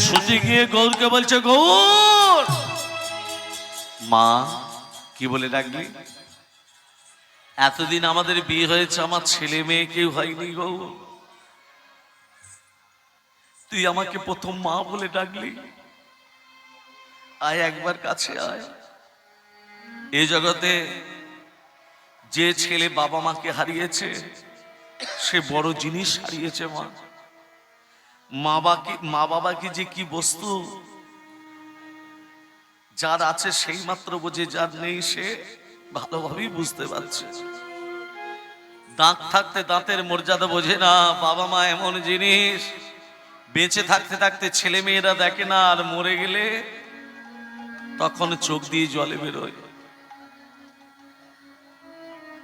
ছুটে গিয়ে গৌরকে বলছে, গৌর মা কি বলে ডাকলি? এতদিন আমাদের বিয়ে হয়েছে, আমার ছেলে মেয়ে কেউ হয়নি গৌর, তুই আমাকে প্রথম মা বলে ডাকলি, আয় একবার কাছে আয়। এই জগতে যে ছেলে বাবা মাকে হারিয়েছে সে বড় জিনিস হারিয়েছে। মা বাবা কি যে কি বস্তু, যার আছে সেই মাত্র বোঝে, যার নেই সে ভালোভাবেই বুঝতে পারছে। দাঁত থাকতে দাঁতের মর্যাদা বোঝে না। বাবা মা এমন জিনিস, বেঁচে থাকতে থাকতে ছেলে মেয়েরা দেখে না, আর মরে গেলে তখন চোখ দিয়ে জলে বেরোয়।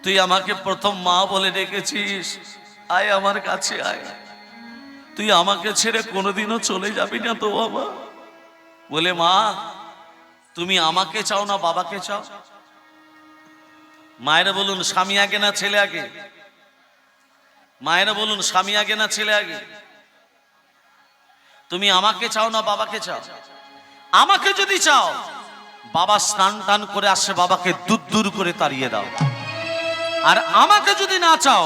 তুই আমাকে প্রথম মা বলে ডেকেছিস, আয় আমার কাছে আয়, তুই আমাকে ছেড়ে কোনোদিনও চলে যাবি না তো বাবা? বলে, মা তুমি আমাকে চাও না বাবাকে চাও? মায়েরা বলুন স্বামী আগে না ছেলে আগে? মায়েরা বলুন স্বামী আগে না ছেলে আগে? তুমি আমাকে চাও না বাবাকে চাও? আমাকে যদি চাও, বাবা স্নান টান করে আসে, বাবাকে দূর দূর করে তাড়িয়ে দাও। আর আমাকে যদি না চাও,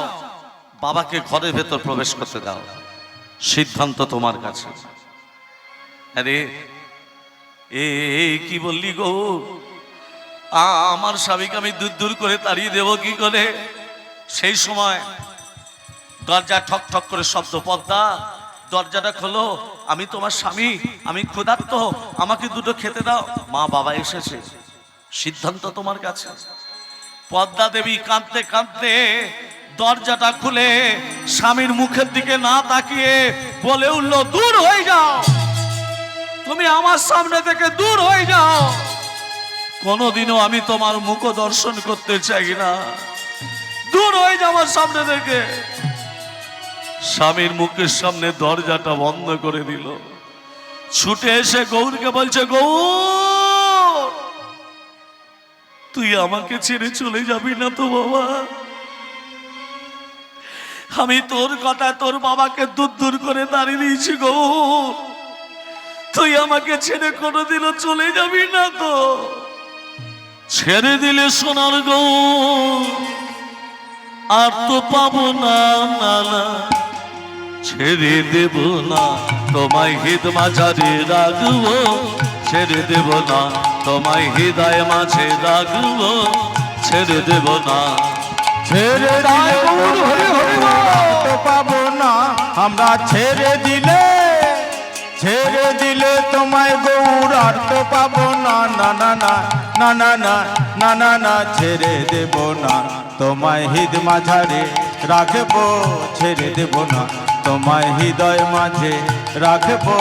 বাবাকে ঘরের ভেতর প্রবেশ করতে দাও। সিদ্ধান্ত তোমার কাছে। আরে এ কি বললি গো? আমার স্বামীকে আমি দূর দূর করে তাড়িয়ে দেব কি করে? সেই সময় দরজা ঠক ঠক করে শব্দ, পর্দা দরজাটা খোলো, আমি তোমার স্বামী, আমি ক্ষুধার্ত, আমাকে দুটো খেতে দাও। মা বাবা এসেছে, সিদ্ধান্ত তোমার কাছে। পদ্মা দেবী কাঁদতে কাঁদতে দরজাটা খুলে স্বামীর মুখের দিকে না তাকিয়ে বলে উঠল, দূর হয়ে যাও, তুমি আমার সামনে থেকে দূর হয়ে যাও, কোনোদিনও আমি তোমার মুখ দর্শন করতে চাই না, দূর হয়ে যাও আমার সামনে থেকে। স্বামীর মুখের সামনে দরজাটা বন্ধ করে দিল। ছুটে এসে গৌরকে বলছে, গৌর তুই আমাকে ছেড়ে চলে যাবি না তো বাবা? আমি তোর কথা তোর বাবাকে দূর দূর করে দাঁড়িয়ে দিয়েছি গৌর, তুই আমাকে ছেড়ে কোনোদিনও চলে যাবি না তো? ছেড়ে দিলে সোনার গৌর আর তো পাবো না, না না ছেড়ে দেব না, তোমায় হৃদ মাঝারে রাখবো, ছেড়ে দেব না, তোমায় হৃদয় মাঝে রাখবো, ছেড়ে দেব না। ছেড়ে তো পাবো না আমরা, ছেড়ে দিলে তোমায় গৌর আর তো পাবো না, না না না না না না না না না ছেড়ে দেব না, তোমায় হৃদ মাঝারে রাখবো, ছেড়ে দেব না, তোমায় হৃদয় মাঝে রাখবো,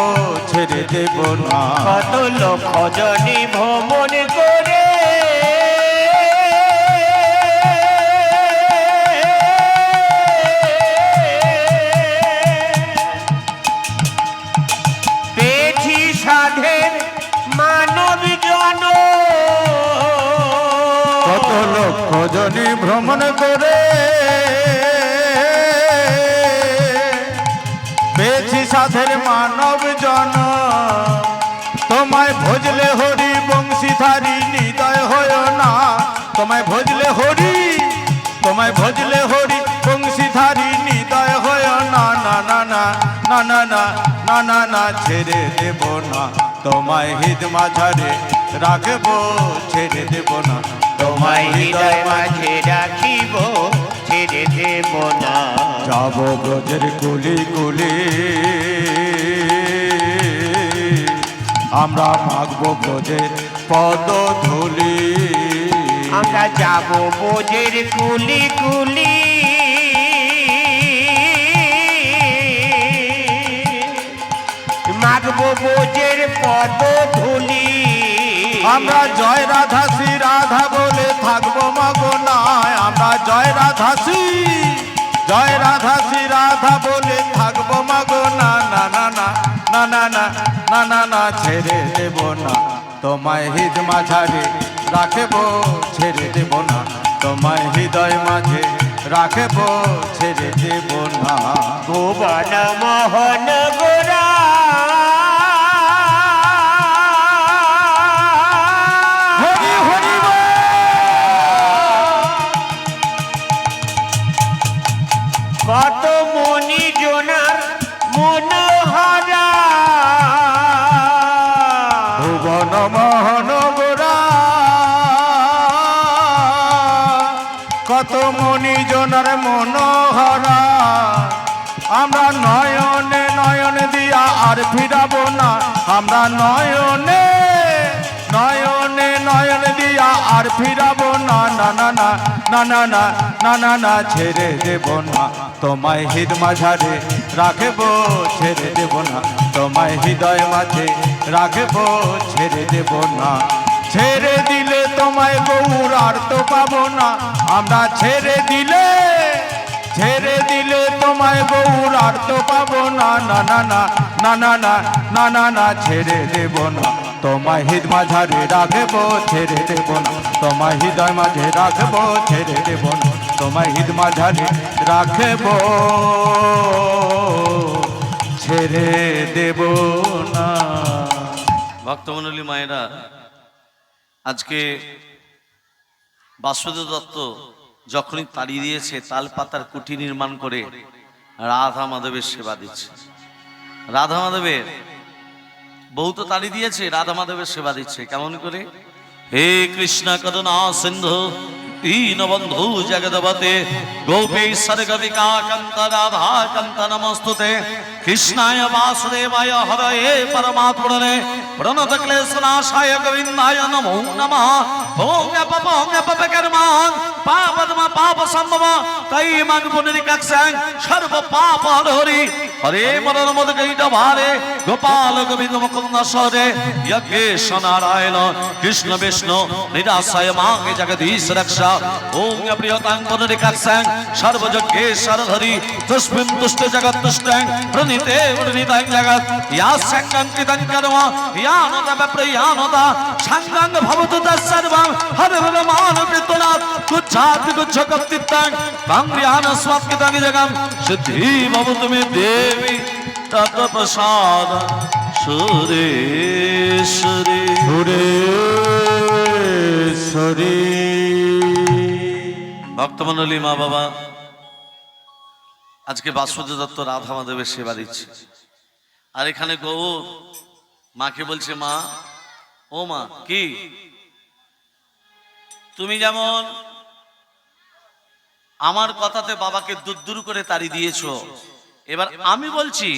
ছেড়ে দেব না। কত লক্ষ জনি ভ্রমণ করে পেয়েছি সাধের মানব জন, কত লক্ষ জনি ভ্রমণ করে পেয়েছি সাধের মানব জন, তোমায় ভজলে হরি বংশীধারী হৃদয় হয় না, তোমায় ভজলে হরি বংশীধারী হৃদয় হয় না, না না না না না না না না না ছেড়ে দেব না, তোমায় হৃদ মাঝারে রাখবো, ছেড়ে দেব না, তোমায় হৃদয় মাঝে রাখিব, ছেড়ে দেব না। যাব ব্রজের কুলি কুলি আমরা মাগবো ব্রজের পদধূলি, আমরা যাব ব্রজের কুলি কুলি, মাগবো ব্রজের পদধূলি। আমরা জয় রাধা শ্রী রাধা বলে থাকবো মগনায়, আমরা জয় রাধা শ্রী রাধা বলে থাকবো মগনা, না না না না না না না না না ছেড়ে দেব না, তোমায় হৃদ মাঝারে রাখবো, ছেড়ে দেব না, তোমায় হৃদয় মাঝে রাখবো, ছেড়ে দেব না। ভুবন মোহন গোরা কত মণিজনার মনোহরা, আমরা নয়নে নয়ন দিয়া আর ফিরাবো না, আমরা নয়নে নয়নে নয়ন দিয়া আর ফিরাবো না, না না না না না না না না না ছেড়ে দেব না তোমায় হৃদ মাঝারে রাখবো, ছেড়ে দেব না তোমায় হৃদয় মাঝে রাখবো, ছেড়ে দেব না। ছেড়ে দিলে তোমায় গৌর আর তো পাবো না, আমরা ছেড়ে দিলে তোমায় গৌর আর তো পাবো না, না না না না না না না না না ছেড়ে দেব না তোমায় হৃদ মাঝারে রাখবো, ছেড়ে দেব না তোমায় হৃদয় মাঝে রাখবো, ছেড়ে দেব না তোমায় হৃদ মাঝারে রাখবো, ছেড়ে দেব না। ভক্তমণ্ডলী মায়েরা, আজকে বাসুদেব দত্ত যখনই তাড়িয়ে দিয়েছে তাল পাতার কুঠি নির্মাণ করে রাধা মাধবের সেবা দিচ্ছে। রাধা মাধবের বউ তো তাড়িয়ে দিয়েছে, রাধা মাধবের সেবা দিচ্ছে কেমন করে? হে কৃষ্ণ করুণা সিন্ধু দীনবন্ধু জগদপতে গোপীশ্বর কবিকা কান্ত রাধা কান্ত নমস্তুতে কৃষ্ণায় বাসুদেবায় হরয়ে পরমাত্মনে প্রণত ক্লেশনাশায় গোবিন্দায় নমো নমঃ। ওং পপ কর্মাং পাপদম পাপ সম্ভব তৈমাং পুনরিকাক্ষং সর্ব পাপ হরি হরে মরণ মদ কৈট ভারে গোপাল গোবিন্দ মুকুন্দ সরে যজ্ঞেশ নারায়ণ কৃষ্ণ বিষ্ণু নিরাশয় মাঙ্গে জগদীশ রক্ষা। ওং প্রিয়তাং পুনরিকাক্ষং সর্বযজ্ঞেশ্বর হরি তুষ্মিন তুষ্ট জগৎ তুষ্টং প্রণীতে প্রণীতাং জগৎ ইয়া সংগং কৃতং কর্ম ইয়া নদ প্রয়ানদ সংগং ভবতু তৎসর্বং হর হর মান কৃতনাথ কুচ্ছাত কুচ্ছকপ্তিত্তং কাঙ্গ্রিয়ান স্বাৎকৃতং জগম সিদ্ধি ভবতু মে দেবী তত প্রসাদ সুরেশ্বরী সুরেশ্বরী। ভক্তমণ্ডলী মা বাবা, আজকে বাসুদেব দত্ত রাধা মাধবের সেবা দিচ্ছে। আর এখানে গৌর মাকে বলছে, মা ও মা, কি তুমি যেমন আমার কথাতে বাবাকে দূর দূর করে তাড়িয়ে দিয়েছো, এবার আমি বলছি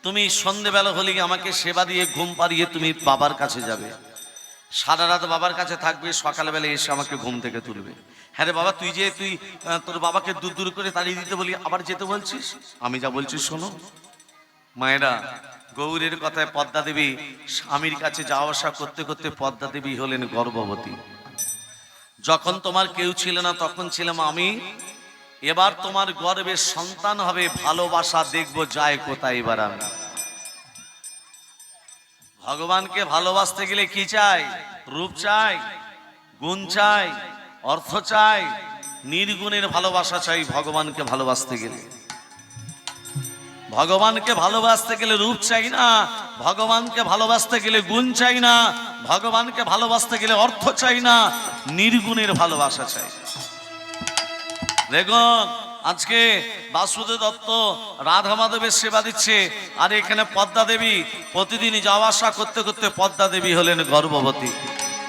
তুমি সন্ধেবেলা হলে আমাকে সেবা দিয়ে ঘুম পাড়িয়ে তুমি বাবার কাছে যাবে, সারা রাত বাবার কাছে থাকবে, সকালবেলা এসে আমাকে ঘুম থেকে তুলবে। হ্যাঁ রে বাবা, তুই তোর বাবাকে দূর দূর করে তাড়িয়ে দিতে বলি আবার যেতে বলছিস, আমি যা বলছি শোনো। মায়েরা, গৌরের কথায় পদ্মা দেবী স্বামীর কাছে যাওয়া আসা করতে করতে পদ্মা দেবী হলেন গর্ভবতী। যখন তোমার কেউ ছিল না তখন ছিলাম আমি, এবার তোমার গর্ভে সন্তান হবে, ভালোবাসা দেখবো যায় কোথায় এবার আমি। ভগবানকে ভালোবাসতে গেলে কি চাই? রূপ চাই, গুণ চাই, অর্থ চাই, নির্গুণের ভালোবাসা চাই। ভগবানকে ভালোবাসতে গেলে, ভগবানকে ভালোবাসতে গেলে রূপ চাই না, ভগবানকে ভালোবাসতে গেলে গুণ চাই না, ভগবানকে ভালোবাসতে গেলে অর্থ চাই না, নির্গুণের ভালোবাসা চাই। দেখুন, আজকে বাসুদেব দত্ত রাধা মাধবের সেবা দিচ্ছে, আর এখানে পদ্মা দেবী প্রতিদিন যাওয়া আসা করতে করতে পদ্মা দেবী হলেন গর্ভবতী।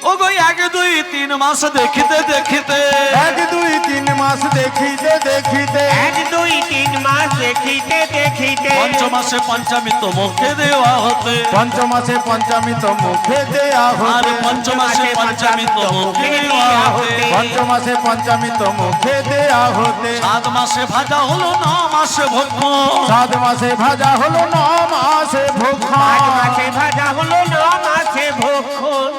ও গো 1 2 3 মাস দেখিতে দেখিতে, 1 2 3 মাস দেখিতে দেখিতে, 1 2 3 মাস দেখিতে দেখিতে পঞ্চমাসে পঞ্চমী তো মুখে দেওয়া হতে, পঞ্চমাসে পঞ্চমী তো মুখে দেয়া আর হতে, পঞ্চমাসে পঞ্চমী তো মুখে দেওয়া হতে, পঞ্চমাসে পঞ্চমী তো মুখে দেয়া হতে, 7 মাসে ভাজা হলো 9 মাসে ভক্ষণ, 7 মাসে ভাজা হলো 9 মাসে ভক্ষণ, 5 মাসে ভাজা হলো 9 মাসে ভক্ষণ।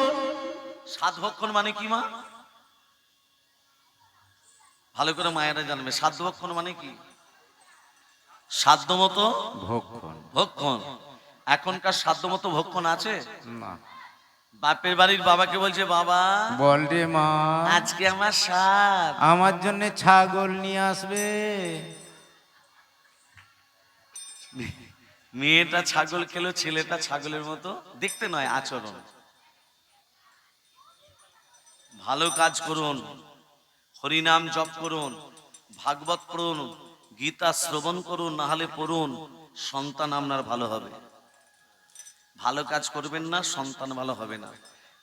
7 ভক্ষণ মানে কি মা? ভালো করে মায়েরা জানবে 7 ভক্ষণ মানে কি। সাধ্য মতো ভক্ষণ ভক্ষণ। এখনকার সাধ্য মতো ভক্ষণ আছে? না। বাপের বাড়ির বাবাকে বলছে, বাবা বল রে মা, আজকে আমার সাধ, আমার জন্য ছাগল নিয়ে আসবে। মেয়েটা ছাগল খেলো, ছেলেটা ছাগলের মতো দেখতে নয়, আচরণ। ভালো কাজ করুন, হরিনাম জপ করুন, ভাগবত পড়ুন, গীতা শ্রবণ করুন, না হলে পড়ুন, সন্তান আপনার ভালো হবে। ভালো কাজ করবেন না, সন্তান ভালো হবে না।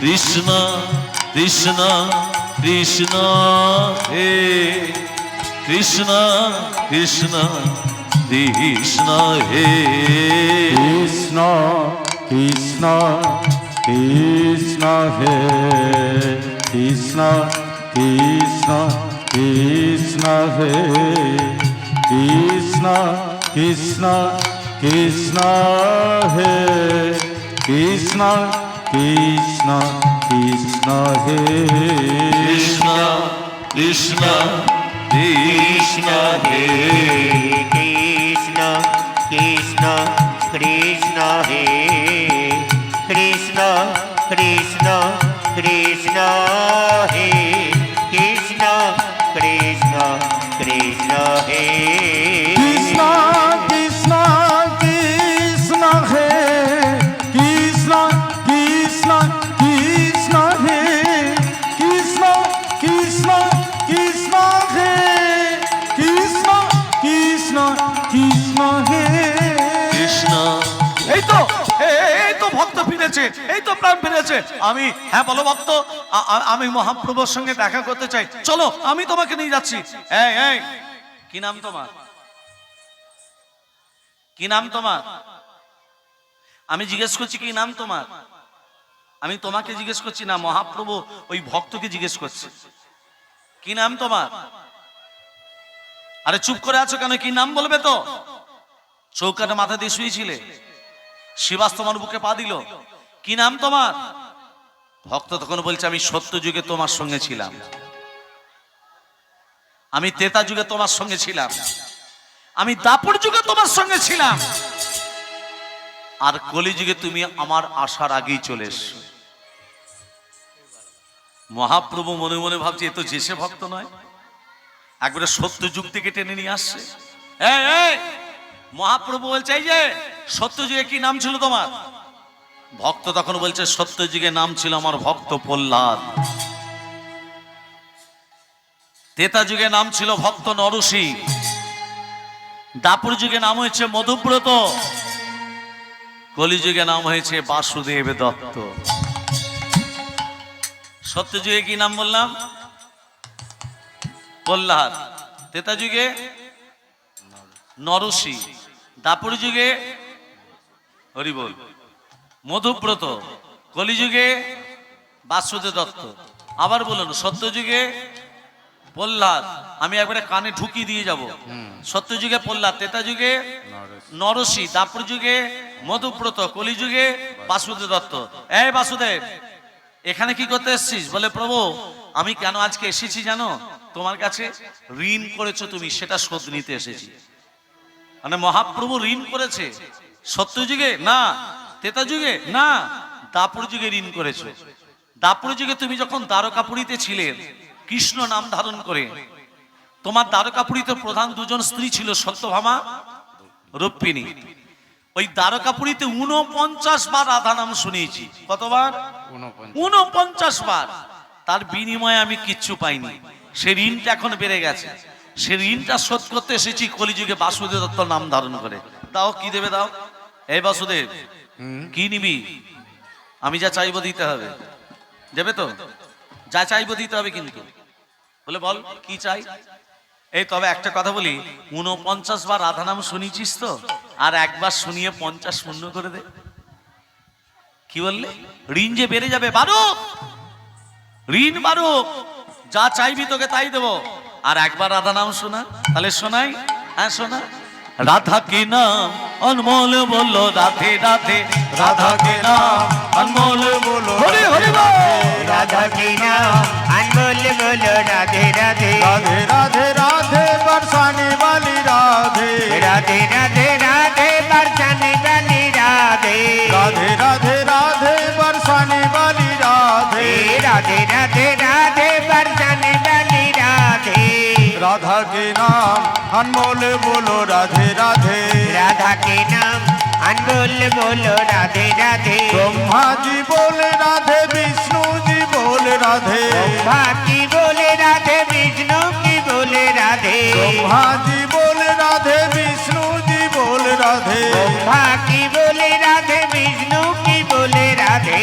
কৃষ্ণ কৃষ্ণ কৃষ্ণ হে কৃষ্ণ কৃষ্ণ কৃষ্ণ হে কৃষ্ণ কৃষ্ণ কৃষ্ণ হে কৃষ্ণ কৃষ্ণ কৃষ্ণ হে কৃষ্ণ কৃষ্ণ কৃষ্ণ হে কৃষ্ণ কৃষ্ণ কৃষ্ণ হে কৃষ্ণ কৃষ্ণ কৃষ্ণ হে কৃষ্ণ কৃষ্ণ কৃষ্ণ হে কৃষ্ণ কৃষ্ণ কৃষ্ণ হে কৃষ্ণ কৃষ্ণ কৃষ্ণ হে কৃষ্ণ কৃষ্ণ কৃষ্ণ হে কৃষ্ণ কৃষ্ণ কৃষ্ণ হে কৃষ্ণ কৃষ্ণ কৃষ্ণ হে কৃষ্ণ কৃষ্ণ কৃষ্ণ হে কৃষ্ণ এই তো ভক্ত ফিরেছে, এই তো প্রাণ ফিরেছে। আমি হ্যাঁ বলো ভক্ত, আমি মহাপ্রভুর সঙ্গে দেখা করতে চাই, চলো আমি তোমাকে নিয়ে যাচ্ছি। এই এই কি নাম তোমার? কি নাম তোমার? আমি জিজ্ঞেস করছি কি নাম তোমার? আমি তোমাকে জিজ্ঞেস করছি না, মহাপ্রভু ওই ভক্তকে জিজ্ঞেস করছে কি নাম তোমার। আরে চুপ করে আছো কেন? কি নাম বলবে তো। চৌকাটা মাথা দিয়ে শুয়েছিলে, শিবাস তোমার বুকে পা দিল, কি নাম তোমার? ভক্ত তখন বলছে আমি সত্য যুগে তোমার সঙ্গে ছিলাম, আমি ত্রেতা যুগে তোমার সঙ্গে ছিলাম, আমি দাপর যুগে তোমার সঙ্গে ছিলাম, আর কলি যুগে তুমি আমার আসার আগেই চলে এসছো। মহাপ্রভু মনে মনে ভাবছে এ তো যেসে ভক্ত নয়, একবারে সত্য যুগ থেকে টেনে নিয়ে আসছে। এই এই মহাপ্রভু বলছে এই যে সত্য যুগে কি নাম ছিল তোমার? ভক্ত তখন বলছে সত্য যুগে নাম ছিল আমার ভক্ত প্রহ্লাদ, ত্রেতা যুগে নাম ছিল ভক্ত নরসিং, দাপর যুগে নাম হয়েছে মধুব্রত, কলিযুগে নাম হয়েছে বাসুদেব দত্ত। সত্য যুগে কি নাম বললাম? প্রহ্লাদ, ত্রেতা যুগে নরসিং, দাপর যুগে হরিবল মধুব্রত, কলিযুগে বাসুদেব দত্ত। আবার বলুন, সত্য যুগে প্রহ্লাদ, আমি একবারে কানে ঢুকিয়ে দিয়ে যাব। সত্য যুগে প্রহ্লাদ, ত্রেতা যুগে নরসিং, দাপর যুগে মধুব্রত, কলিযুগে বাসুদেব দত্ত। এই বাসুদেব, এখানে কি করতে এসেছিস? বলে প্রভু আমি কেন আজকে এসেছি জানো? তোমার কাছে ঋণ করেছো তুমি, সেটা শোধ নিতে এসেছি। মানে মহাপ্রভু ঋণ করেছে সত্য যুগে না, ত্রেতা যুগে না, দাপর যুগে ঋণ করেছো। দাপর যুগে তুমি যখন দ্বারকাপুরীতে ছিলে কৃষ্ণ নাম ধারণ করে, তোমার দ্বারকাপুরীতে প্রধান দুজন স্ত্রী ছিল, সত্যভামা, রুক্মিণী। ওই দ্বারকাপুরীতে 49 বার রাধা নাম শুনিয়েছি। কতবার? 49 বার। তার বিনিময়ে আমি কিচ্ছু পাইনি, সে ঋণটা এখন বেড়ে গেছে, সে ঋণটা শোধ করতে এসেছি কলিযুগে বাসুদেব দত্ত নাম ধারণ করে। দাও, কি দেবে দাও। এই বাসুদেব কি নিবি? আমি যা চাইবো দিতে হবে, দেবে তো? যা চাইবো দিতে হবে কিন্তু। বলে বল কি চাই। এই তবে একটা কথা বলি, 49 বার রাধা নাম শুনিয়েছিস তো, আর একবার শুনিয়ে 50 শূন্য করে দে। কি বললে? ঋণ যে বেড়ে যাবে, বারুক ঋণ বারুক, যা চাইবি তোকে তাই দেবো। আর একবার রাধা নাম শোনা, তাহলে শোনাই। হ্যাঁ শোনা। রাধা কি নাম অনমোল বলো, রাধে রাধে, রাধা কি নাম অনমোল বলো, হরি হরি বল। রাধা কি নাম अनमोल बोलो, राधे राधे राधे राधे राधे बरसाने वाली राधे, राधे राधे राधे बरसाने वाली राधे, राधे राधे राधे बरसाने वाली राधे, राधे राधे राधे बरसाने वाली राधे। राधा के नाम अनमोल बोलो, राधे राधे, राधा के नाम अनमोल बोलो, राधे राधे। ब्रह्मा जी बोले राधे, विष्णु जी बोले राधे, ब्रह्मा की बोले राधे, विष्णु की बोले राधे, ब्रह्मा जी बोले राधे, विष्णु जी बोले राधे, ब्रह्मा की बोले राधे, विष्णु की बोले राधे।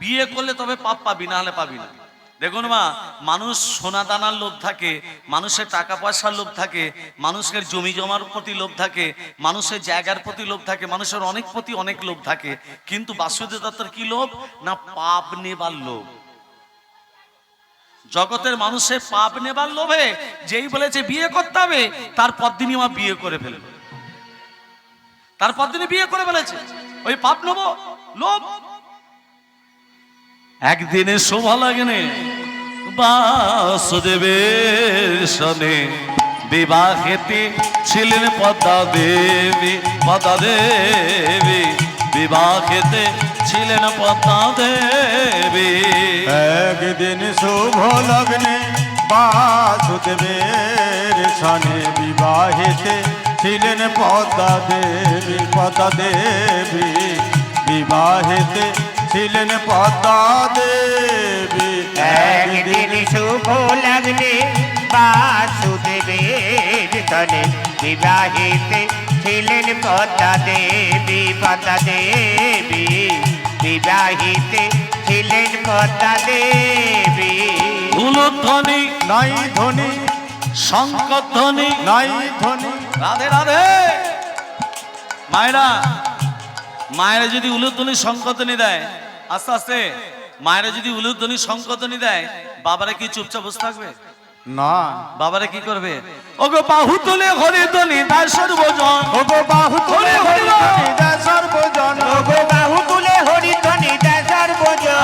বিয়ে করলে তবে পাপ পাবি, না হলে পাবি না। দেখুন মা, মানুষ সোনা দানার লোভ থাকে, মানুষের টাকা পয়সার লোভ থাকে, মানুষের জমি জমার প্রতি লোভ থাকে, মানুষের জায়গার প্রতি লোভ থাকে, মানুষের অনেক প্রতি অনেক লোভ থাকে, কিন্তু বাসুদেব দত্তর কি লোভ? না পাপ নেবার লোভ। জগতের মানুষের পাপ নেবার লোভে যেই বলেছে বিয়ে করতে হবে, তারপর দিনই আমার বিয়ে করে ফেলবে, তারপর দিনই বিয়ে করে ফেলেছে, ওই পাপ নেব লোভ। একদিনে শোভা লাগেনে বাসুদেবের সনে বিবাহেতে ছিলেন পদ্মা দেবী, পদ্মা দেবী বিবাহেতে ছিলেন পদ্মা দেবী। একদিন শুভ লগ্নে বাসুদেবের সনে বিবাহেতে ছিলেন পদ্মা দেবী, পদ্মা দেবী বিবাহেতে ছিলেন পদ্মা দেবী। একদিন শুভ লগ্নে বাসুদেবের সনে বিবাহেতে ছিলেন পদ্মা দেবী, পদ্মা দেবী বিবাহিতে ছিলেন পদ্মা দেবী। উলুধ্বনি নাই ধ্বনি, শঙ্খধ্বনি নাই ধ্বনি। রাধে রাধে। মায়েরা, মায়েরা যদি উলুধ্বনি শঙ্খধ্বনি দেয়, আস্তে আস্তে মায়েরা যদি উলুধ্বনি শঙ্খধ্বনি দেয়, বাবারা কি চুপচাপ বসে থাকবে? না, বাবারা কি করবে? ওগো বাহু তুলে হরিধ্বনি দায় সর্বজন, ওগো বাহু তুলে হরিধ্বনি দেয় সর্বজন, ওগো বাহু তুলে হরিধ্বনি দেয় সর্বজন।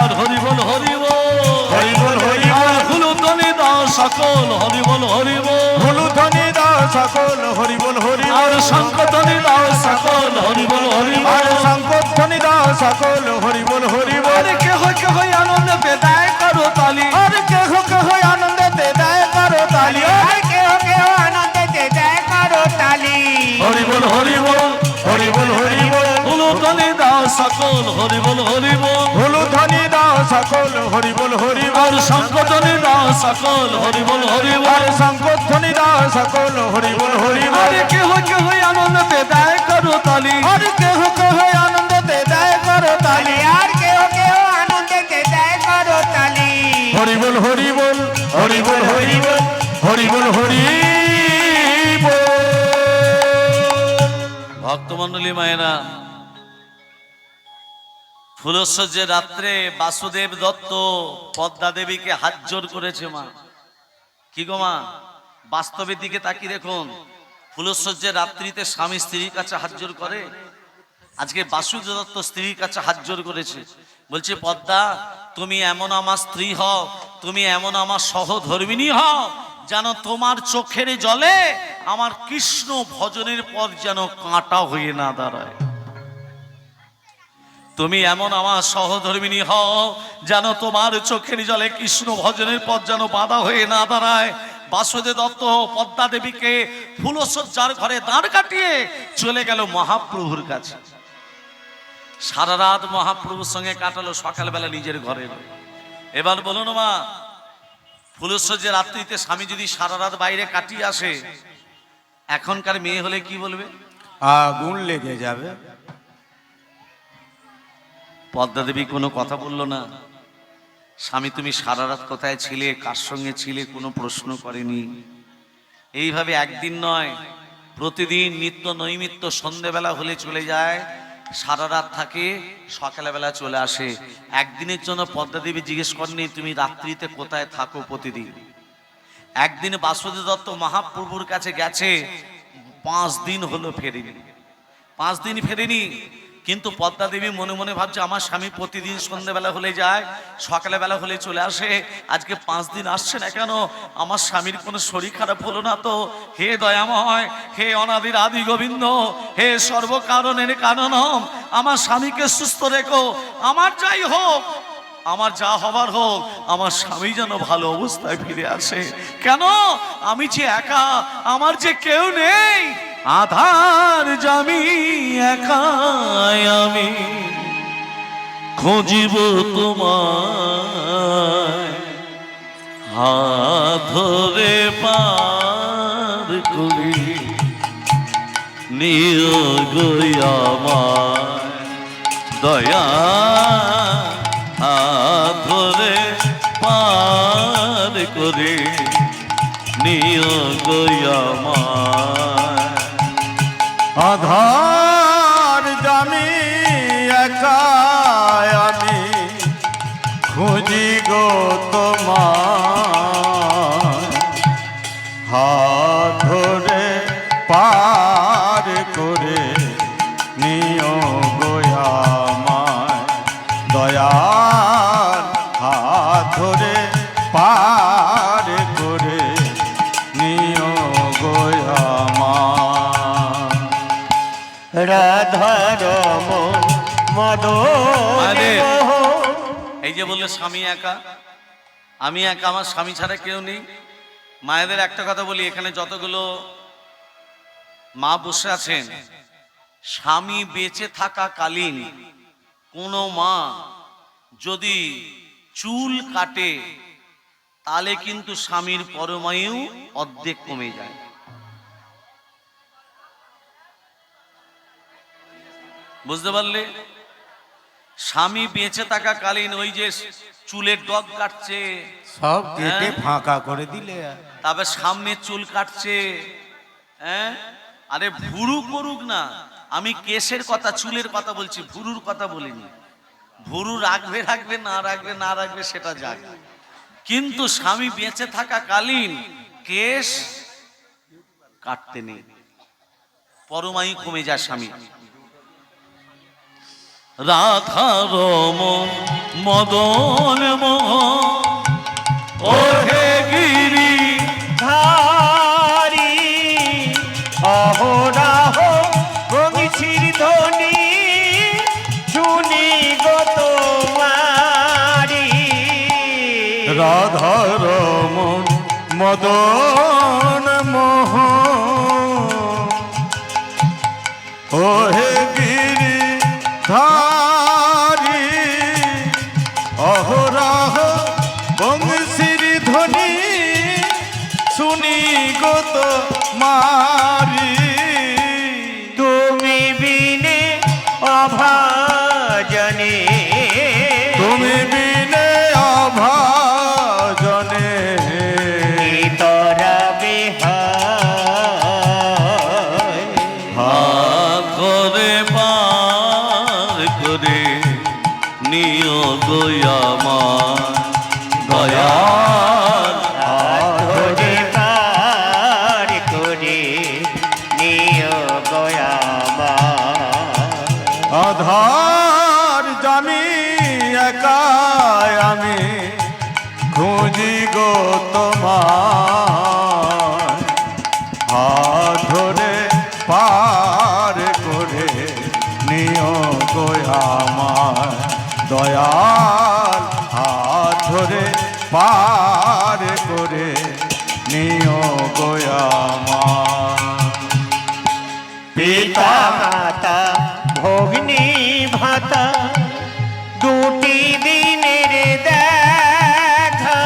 আর হরি বল হরি বল, হরি বল হরি বল। আর উলুধ্বনি দাও সকল, হরি বল হরি বল। হুলুধ্বনি দাও সকল, হরি বল হরি বল। আর শঙ্খধ্বনি দাও সকল, হরি বল হরি আর বল। শঙ্খধ্বনি দাও সকল, হরি বল হরি বল। আর কেহ কেহ আনন্দে বেদায় করো তালি, আর কেহ কেহ আনন্দে দেয় করো তালি। আর কেহ কেহ আনন্দেতে দেয় করো তালি। হরি বল হরি বল, হরি বল হরি বল। উলুধ্বনি দাও সকল, হরি বল হরি বল। হুলুধ্বনি দাও সকল, হরি বল হরি বল। আর শঙ্খধ্বনি দাও সকল, হরি বল হরি বল। আর শঙ্খধ্বনি দাও সকল, হরি বল হরি বল। আর কেহ কেহ আনন্দে বেদায় করো তালি, আর কেহ কেহ আনন্দে দেয় করো তালি। আর কেহ কেহ আনন্দেতে দেয় করো তালি। হরি বল হরি বল, হরি বল হরি বল, হরি বল হরি বল। ভক্তমণ্ডলী মায়েরা, ফুলসজ্জের রাত্রে বাসুদেব দত্ত পদ্মা দেবীকে হাত জোর করেছে। মা কি গো মা, বাস্তবের দিকে তাকিয়ে দেখুন, ফুলসজ্জের রাত্রিতে স্বামী স্ত্রীর কাছে হাত জোর করে। আজকে বাসুদেব দত্ত স্ত্রীর কাছে হাত জোর করেছে, বলছে পদ্মা তুমি এমন আমার স্ত্রী হও, তুমি এমন আমার সহধর্মিনী হও, যেন তোমার চোখের জলে আমার কৃষ্ণ ভজনের পর যেন কাঁটা হয়ে না দাঁড়ায়। তুমি এমন আমার সহধর্মিনী হও, যেন তোমার চোখের জলে কৃষ্ণ ভজনের পর যেন বাধা হয়ে না দাঁড়ায়। বাসুদেব দত্ত পদ্মা দেবীকে ফুলসজ্জার ঘরে দাঁড় কাটিয়ে চলে গেল মহাপ্রভুর কাছে। সারা রাত মহাপ্রভুর সঙ্গে কাটালো, সকালবেলা নিজের ঘরে। এবার বলুন মা, ফুলসজ্জার রাত্রিতে স্বামী যদি সারা রাত বাইরে কাটিয়ে আসে, এখনকার মেয়ে হলে কি বলবে? আগুন লেগে যাবে। পদ্মা দেবী কোনো কথা বললো না। স্বামী তুমি সারা রাত কোথায় ছিলে, কার সঙ্গে ছিলে, কোনো প্রশ্ন করেনি। এইভাবে একদিন নয়, প্রতিদিন নিত্য নৈমিত্য সন্ধেবেলা হলে চলে যায়, সারা রাত থাকে, সকালবেলা চলে আসে। একদিনের জন্য পদ্মা দেবী জিজ্ঞেস করেনি তুমি রাত্রিতে কোথায় থাকো প্রতিদিন। একদিন বাসুদেব দত্ত মহাপ্রভুর কাছে গেছে, 5 দিন হলো ফেরেনি, 5 দিন ফেরেনি। কিন্তু পদ্মা দেবী মনে মনে ভাবছে আমার স্বামী প্রতিদিন সন্ধ্যেবেলা হলে যায়, সকালবেলা হলে চলে আসে, আজকে 5 দিন আসছে না কেন? আমার স্বামীর কোনো শরীর খারাপ হলো না তো? হে দয়াময়, হে অনাদির আদি গোবিন্দ, হে সর্বকারণের কারণম, আমার স্বামীকে সুস্থ রেখো। আমার যাই হোক, আমার যা হবার হোক, আমার স্বামী যেন ভালো অবস্থায় ফিরে আসে। কেন? আমি যে একা, আমার যে কেউ নেই, আধার জামি একাই আমি, খুঁজিব তোমায়, হাত ধরে পার করি নিয়োগ আমায়, দয়া করে নিও গো আমায়। আধার জামি একা আমি খুঁজি গো তোমার, হাত ধরে পার করে নিও গো আমায়। দয়াল হাত ধরে পার করে নিও গো আমায়। রাধার মদন মায়েদের, মোহন। এই যে বললে স্বামী একা, আমি একা, আমার স্বামী ছাড়া কেউ নেই। মায়েদের একটা কথা বলি, এখানে যতগুলো মা বসে আছেন, স্বামী বেঁচে থাকাকালীন কোনো মা যদি চুল কাটে তাহলে কিন্তু স্বামীর পরমায়ু অর্ধেক কমে যায়। বুঝতে পারলে? স্বামী বেঁচে থাকাকালীন ওই যে চুলের ডগ কাটছে, সব কেটে হ্যাঁ? ফাঁকা করে দিলে। তারপর সামনে চুল কাটছে, হ্যাঁ, আরে ভুরু করুক না, আমি কেশের কথা চুলের কথা বলছি, ভুরুর কথা বলিনি। ভুরু রাখবে রাখবে, না রাখবে না রাখবে সেটা যাক, কিন্তু স্বামী বেঁচে থাকাকালীন কেশ কাটতে নেই, পরমায়ু কমে যায় স্বামী। রাধার মদন মোহন ওহে গিরি ধারি অহরাহ বংশীর ধ্বনি শুনি গো তোমারি। রাধার মদন মোহন ওহে গিরি ধারি অহরাহ বংশীর ধ্বনি শুনি গো তোমারি। তুমি বিনে অভাজনে, তুমি বিনে অভাজনে তোরা বেহায়। হাত করে পার করে নিও গো আমার দয়াল। ধরে পার করে নিও গয়ামা। আধার জামি একা আমি খুঁজি গো তোমার, হাত ধরে পার করে নিও গো আমায়। দয়াল হাত ধরে পার করে নিও গো আমায়। পিতা মাতা ভগ্নী ভাতা দুটি দিনের দেখা,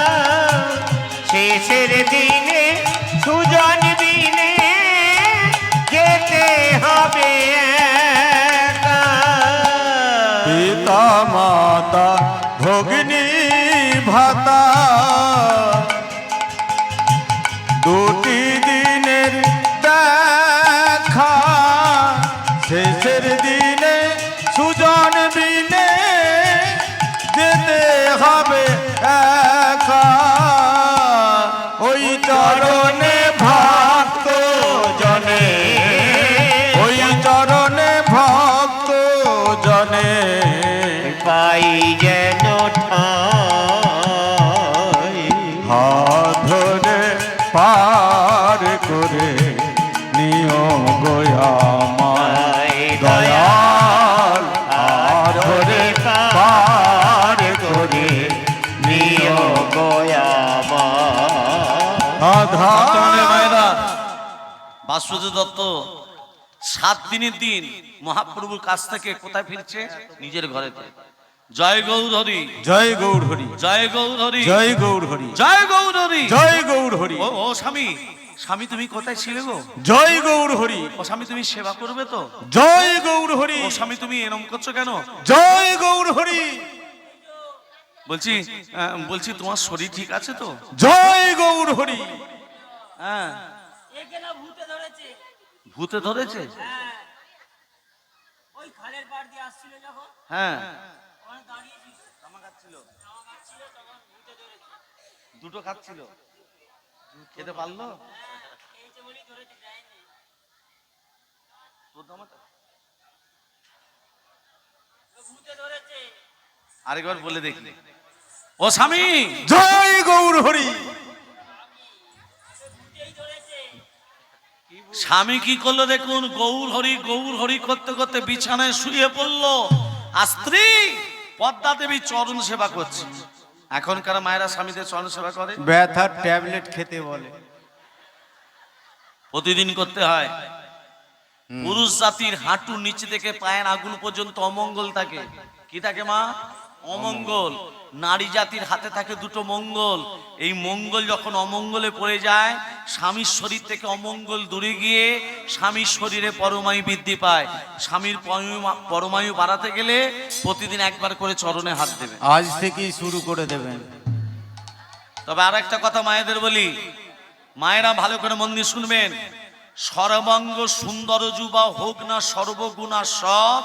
শেষের দিনে সুজন দিনে যেতে হবে একা। পিতা মাতা ভগ্নী ভাতা দুটি দিনের দেখা, শেষের দিনে সুজন বিনে যেতে হবে একা। ওই চরণে ভক্ত জনে, ওই চরণে ভক্ত জনে পাই যেন ঠাঁই। হাত ধরে পার করে নিও গো আমায়। দয়াল হাত ধরে পার করে নিও গয়ামা। বর্তমানে আধার মায়েরা, বাসুদেব দত্ত 7 দিনের দিন মহাপ্রভুর কাছ থেকে কোথায় ফিরছে? নিজের ঘরেতে। জয় গৌর হরি, জয় গৌর হরি, জয় গৌর হরি, জয় গৌর হরি, জয় গৌর হরি, জয় গৌর হরি। ও স্বামী, স্বামী তুমি কোথায় ছিলে গো? জয় গৌর হরি, ও স্বামী তুমি সেবা করবে তো? জয় গৌর হরি, ও স্বামী তুমি এরম করছো কেন? জয় গৌর হরি। বলছি তোমার শরীর ঠিক আছে তো? জয় গৌর হরি। হ্যাঁ। একে না ভূতে ধরেছে। ভূতে ধরেছে? হ্যাঁ, ওই খালের পাড় দিয়ে আসছিল যখন, হ্যাঁ। ওখানে দাঁড়িয়েছিল, জামা কাচ্ছিল, জামা কাটছিল, তখন ভূতে ধরেছে। দুটো খাচ্ছিল, খেতে পারলো? খেয়েছে বলেই ধরেছে, দেয়নি। তোর জামাটা ও ভূতে ধরেছে। আরেকবার বলে দেখি। ও স্বামী, জয় গৌর হরি। ভূতেই ধরেছে। স্বামী কি করলো দেখুন, গৌর হরি গৌর হরি করতে করতে বিছানায় শুয়ে পড়লো, আর স্ত্রী পদ্মা দেবী চরণ সেবা করছে। এখনকার মায়েরা স্বামীদের চরণ সেবা করে? ব্যথার ট্যাবলেট খেতে বলে। প্রতিদিন করতে হয়। পুরুষ জাতির হাঁটুর নিচে থেকে পায়ের আগুন পর্যন্ত অমঙ্গল থাকে। কি থাকে মা? অমঙ্গল। নারী জাতির হাতে থাকে দুটো মঙ্গল। এই মঙ্গল যখন অমঙ্গলে পড়ে যায়, স্বামীর শরীর থেকে অমঙ্গল দূরে গিয়ে স্বামীর শরীরে পরমায়ু বৃদ্ধি পায়। স্বামীর পরমায়ু বাড়াতে গেলে প্রতিদিন একবার করে চরণে হাত দেবে। আজ থেকেই শুরু করে দেবেন। তবে আর একটা কথা মায়েদের বলি, মায়েরা ভালো করে মন দিয়ে শুনবেন। সর্বাঙ্গ সুন্দর যুবা হোক না সর্বগুণা সব,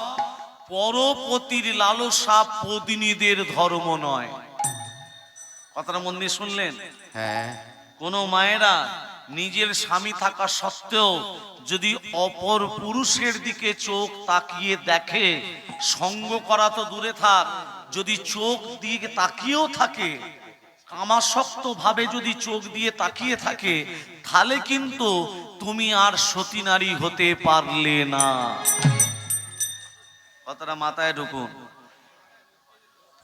পরপতির লালসা পদিনীদের ধর্ম নয়। কথাটা মন দিয়ে শুনলেন? হ্যাঁ। কোন মায়েরা নিজের স্বামী থাকা সত্ত্বেও যদি অপর পুরুষের দিকে চোখ তাকিয়ে দেখে, সঙ্গ করা তো দূরে থাক, যদি চোখ দিয়ে তাকিয়েও থাকে, কামাসক্ত ভাবে যদি চোখ দিয়ে তাকিয়ে থাকে, তাহলে কিন্তু তুমি আর সতী নারী হতে পারলে না। কথাটা মাথায় ঢুকুন।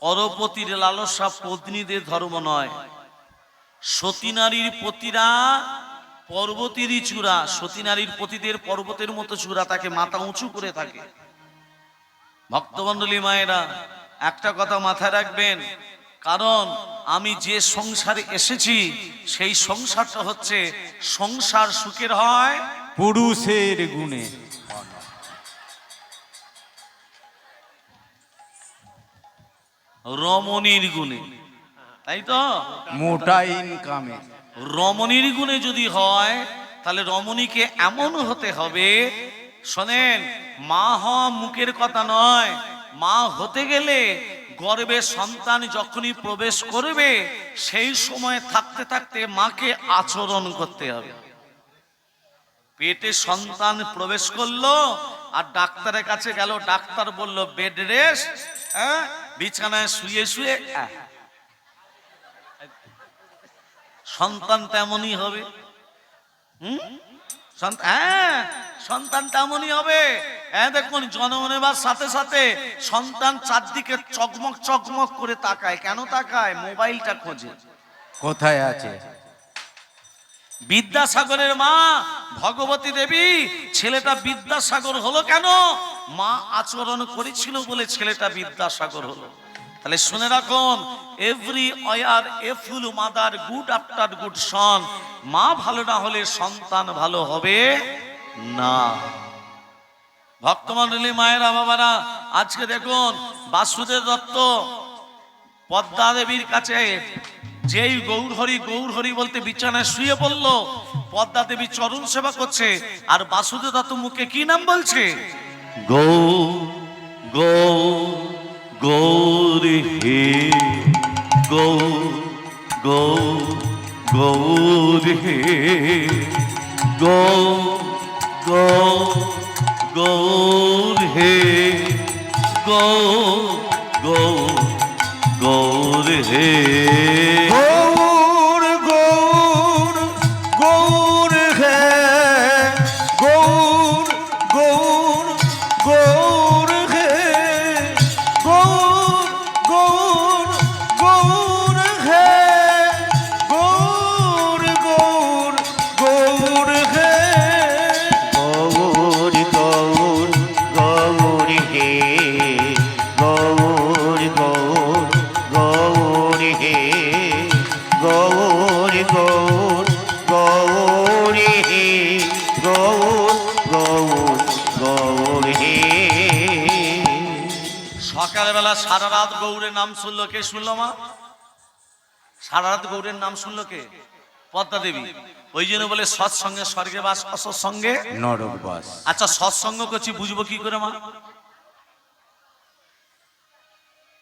পরপতির লালসা পত্নীদের ধর্ম নয়। সতী নারীর পতিরা পর্বতেরই চূড়া। সতী নারীর পতিদের পর্বতের মতো চূড়া, তাকে মাথা উঁচু করে থাকে। ভক্তমণ্ডলী মায়েরা, একটা কথা মাথায় রাখবেন, কারণ আমি যে সংসারে এসেছি সেই সংসারটা হচ্ছে সংসার সুখের হয় পুরুষের গুণে। রমণীর গুণে, তাই তো? মোটা ইনকামে। রমণীর গুণে যদি হয়, তাহলে রমণীকে এমন হতে হবে, শোনেন, মা হওয়া মুখের কথা নয়। মা হতে গেলে গর্ভে সন্তান যখনই প্রবেশ করবে, সেই সময় থাকতে থাকতে মাকে আচরণ করতে হবে। পেটে সন্তান প্রবেশ করলো আর ডাক্তারের কাছে গেল, ডাক্তার বলল বেড রেস্ট, বিছানায় শুয়ে শুয়ে, সন্তান তেমনই হবে। সন্তান তেমনই হবে। দেখুন, জন্ম নেবার সাথে সাথে সন্তান চারদিকে চকমক চকমক করে তাকায়। কেন তাকায়? মোবাইলটা খোঁজে কোথায় আছে। বিদ্যাসাগরের মা ভগবতী দেবী, ছেলেটা বিদ্যাসাগর হলো কেন? মা আচরণ করেছিল বলে ছেলেটা বিদ্যাসাগর হলো। তাহলে শুনে রাখুন, এভরি ওয়ার এ ফুল মাদার গুড আফটার গুড সন। মা ভালো না হলে সন্তান ভালো হবে না। ভক্তমণ্ডলী মায়েরা, বাবারা, আজকে দেখুন বাসুদেব দত্ত পদ্মা দেবীর কাছে যেই গৌর হরি বলতে বিছানায় শুয়ে পড়ল, পদ্মা দেবী চরণ সেবা করছে, আর বাসুদেব দত্ত মুখে কি নাম বলছে? গৌর হে, গৌর হে, গৌর হে, গৌর হে। গৌর গৌর গৌর হে, গৌর গৌর গৌর হে, গৌর গৌর গৌর হে, গৌর গৌর গৌর হে। গৌর গৌর গৌর হে, গৌর গৌর গৌর হে, গৌর গৌর গৌর হে, গৌর গৌর গৌর হে। সকালবেলা সকালবেলা সারা রাত গৌরের নাম শুনলো কে? শুনলো মা? সারা রাত গৌরের নাম শুনলো কে? পদ্মা দেবী। ওই জন্য বলে সৎসঙ্গে স্বর্গে বাস, অসৎসঙ্গে নরক বাস। আচ্ছা সৎসঙ্গ করছি বুঝবো কি করে মা?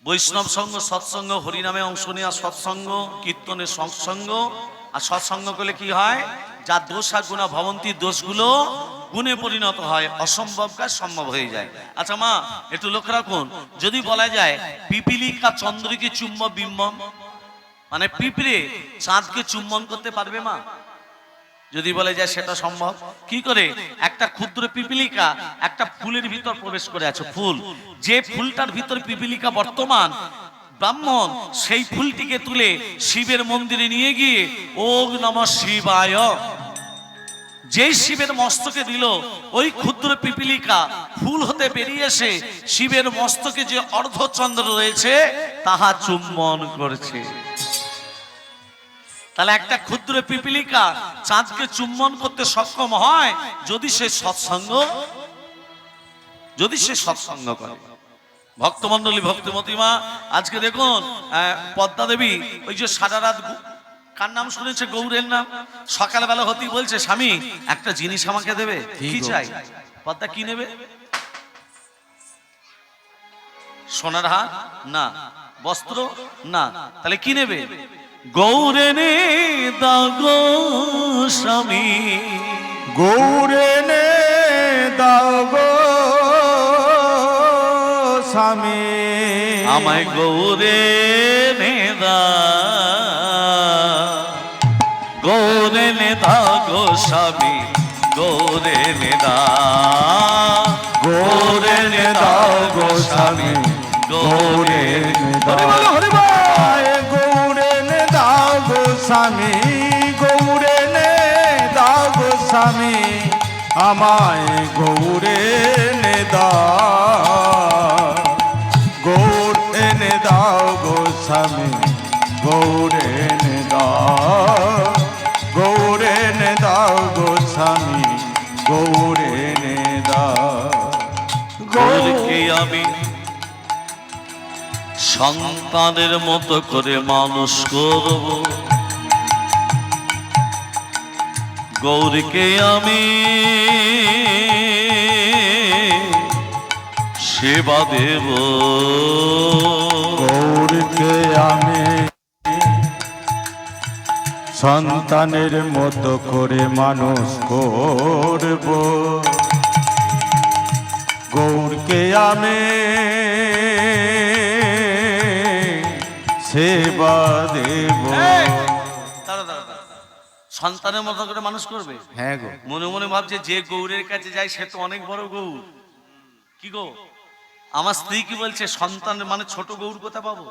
বৈষ্ণব সঙ্গ, সৎসঙ্গ, হরিনামে অংশ নেওয়া সৎসঙ্গ, কীর্তনে সৎসঙ্গ। আর সৎসঙ্গ করলে কি হয়? যার দোষ আর গুণা ভবন্তি, দোষগুলো গুণে পরিণত হয়, অসম্ভব কাজ সম্ভব হয়ে যায়। আচ্ছা মা একটু লক্ষ্য রাখুন, যদি বলা যায় পিপিলিকা চন্দ্রকে চুম্ব বিম্বম, মানে পিঁপড়ে চাঁদকে চুম্বন করতে পারবে মা? যদি বলে যায় সেটা সম্ভব কি করে? একটা ক্ষুদ্র পিপিলিকা একটা ফুলের ভিতর প্রবেশ করে আছে, ফুল, যে ফুলটার ভিতর পিপিলিকা বর্তমান, ব্রাহ্মণ সেই ফুলটিকে তুলে শিবের মন্দিরে নিয়ে গিয়ে ওম নমঃ শিবায় যেই শিবের মস্তকে দিল, ওই ক্ষুদ্র পিপিলিকা ফুল হতে বেরিয়ে এসে শিবের মস্তকে যে অর্ধচন্দ্র রয়েছে তাহা চুম্বন করছে। তাহলে একটা ক্ষুদ্র পিপিলিকা চাঁদকে চুম্বন করতে সক্ষম হয় যদি সে সৎসঙ্গ করে। ভক্তমন্ডলী, ভক্তিমতী মা, আজকে দেখুন পদ্মা দেবী ওই যে সারা রাত, কার নাম শুনেছে? গৌরের নাম। সকালবেলা হতেই বলছে স্বামী একটা জিনিস আমাকে দেবে। কি চাই? পদ্মা কি নেবে? সোনার হার না, বস্ত্র না, তাহলে কি নেবে? গৌরে নে দাগো স্বামী, গৌরে নে দাও গো স্বামী, আমায় গৌরে নে দা, গৌরে নে দাগো স্বামী, গৌরে নে দা, গৌরে নে দাও গো স্বামী, গৌরে নে দাও, গৌরে নে দাও গো স্বামী, গৌরে নে দাও গো স্বামী, আমায় গৌরে নে দাও, গৌরে নে দাও গো স্বামী, গৌরে নে দাও, গৌরে নে দাও গো স্বামী, গৌরে নে দাও। গৌরকে আমি সন্তানের মতো করে মানুষ করব, গৌরকে আমি সেবা দেব, গৌরকে আমি সন্তানের মতো করে মানুষ করব, গৌরকে আমি সেবা দেব। সন্তানের মতো করে মানুষ করবে? হ্যাঁ গো। মনে মনে ভাবছে যে গৌরের কাছে যায় সে তো অনেক বড় গৌর। কি গো, আমার স্ত্রী কি বলছে? সন্তান মানে ছোট গৌর কোথা পাবো?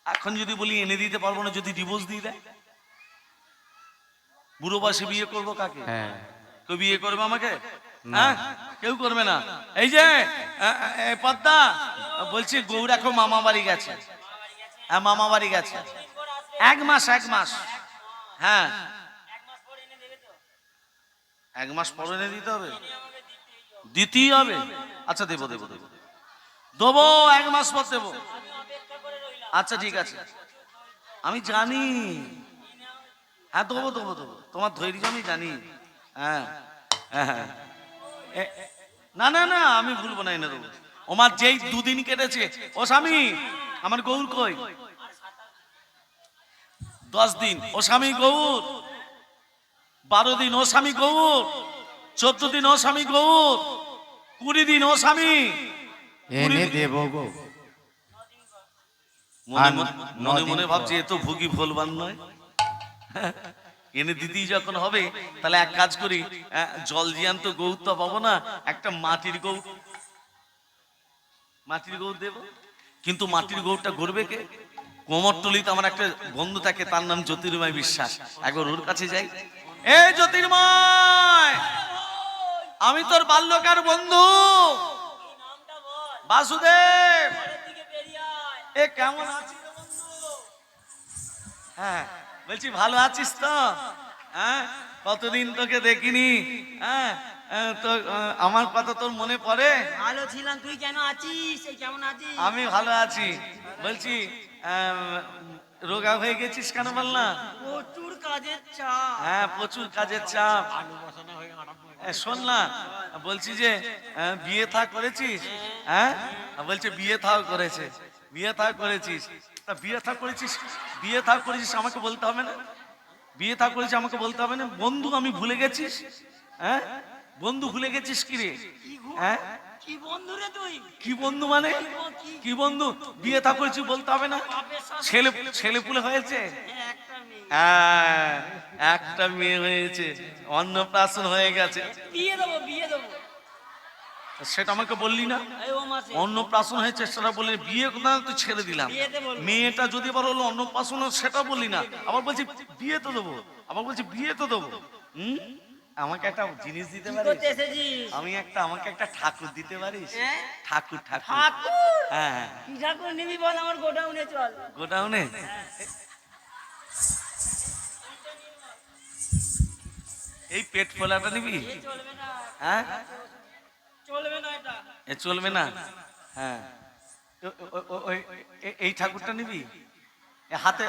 এখন যদি বলি এনে দিতে পারবো না, যদি ডিভোর্স দিয়ে দেয়, বুড়ো বয়সে বিয়ে করবো কাকে? কেউ বিয়ে করবে আমাকে? হ্যাঁ, কেউ করবে না। এই যে পদ্মা বলছি, গৌর এখন মামা বাড়ি গেছে। হ্যাঁ, মামা বাড়ি গেছে। 1 মাস, 1 মাস। হ্যাঁ, 1 মাস পরে এনে দিতে হবে, দিতেই হবে। আচ্ছা দেবো দেবো দেবো দেবো, 1 মাস পর দেবো। আচ্ছা ঠিক আছে, আমি জানি। হ্যাঁ দেবো দেবো দেবো, তোমার ধৈর্য আমি জানি। হ্যাঁ হ্যাঁ, না না না, আমি ভুলবো না, এনে দেবো। ওমার যেই 2 দিন কেটেছে, ও স্বামী আমার গৌর কই? 10 দিন, ও স্বামী গৌর। 12 দিন, ও স্বামী গৌর। 14 দিন, ও স্বামী গৌর। 20 দিন, ও স্বামী এনে দেব গো। মনে মনে ভাবছি এ তো ভুগি ভোলবান নয়। এনে দিতেই যখন হবে, তাহলে এক কাজ করি, জল জিয়ান্ত গৌর তো পাবো না, একটা মাটির গৌর দেব। কিন্তু মাটির গৌরটা গড়বে কে? কোমরটুলিতে আমার একটা বন্ধু থাকে, তার নাম জ্যোতির্ময় বিশ্বাস। একবার ওর কাছে যাই। এ জ্যোতির্ময়, আমি তোর বাল্যকার বন্ধু বাসুদেব। এ কেমন আছিস বন্ধু? হ্যাঁ বলছি ভালো আছিস তো? হ্যাঁ, কতদিন তোকে দেখিনি। হ্যাঁ, তো আমার কথা তোর মনে পড়ে? ভালো ছিলাম, তুই কেন আছিস? এই কেমন আছিস? আমি ভালো আছি। বলছি রোগা হয়ে গেছিস কেন বল না? প্রচুর কাজের চাপ। হ্যাঁ, প্রচুর কাজের চাপ। শোন না, বলছি যে বিয়ে থা করেছিস? হ্যাঁ, বলছে বিয়ে থাও করেছে। বিয়ে থা করেছিস? তা বিয়ে থা করেছিস, বিয়ে থা করেছিস আমাকে বলতে হবে না? বিয়ে থা করেছিস আমাকে বলতে হবে না? বন্ধু আমি ভুলে গেছিস? হ্যাঁ, বন্ধু ভুলে গেছিস কি রে? হ্যাঁ, কি বন্ধু রে তুই? কি বন্ধু মানে? কি বন্ধু? বিয়ে থা করেছিস বলতে হবে না? বাপের সাথে ছেলে ছেলে পুলে হয়েছে? একটা মেয়ে। হ্যাঁ, একটা মেয়ে হয়েছে, অন্নপ্রাশন হয়ে গেছে। বিয়ে দেবো, বিয়ে দেবো। সেটা আমাকে বললি না? এই ও মাসে অন্নপ্রাশন হয়েছে সেটা বললি, বিয়ে কথা তুই ছেড়ে দিলাম। বিয়েতে বলবো। মেয়েটা যদি আবার হলো অন্নপ্রাশন সেটা বললি না, আবার বলছি বিয়ে তো দেবো, আবার বলছি বিয়ে তো দেবো। আমাকে একটা জিনিস দিতে কি পারিস? করতে এসেছিস? আমাকে একটা ঠাকুর দিতে পারিস? হ্যাঁ? ঠাকুর ঠাকুর। ঠাকুর? হ্যাঁ, কি ঠাকুর নিবি বল, আমার গোডাউনে চল। গোডাউনে এই পেট ফোলাটা নিবি? এ চলবে না, হ্যাঁ, চলবে না এটা। এ চলবে না। হ্যাঁ, এই ঠাকুরটা নিবি? এ হাতে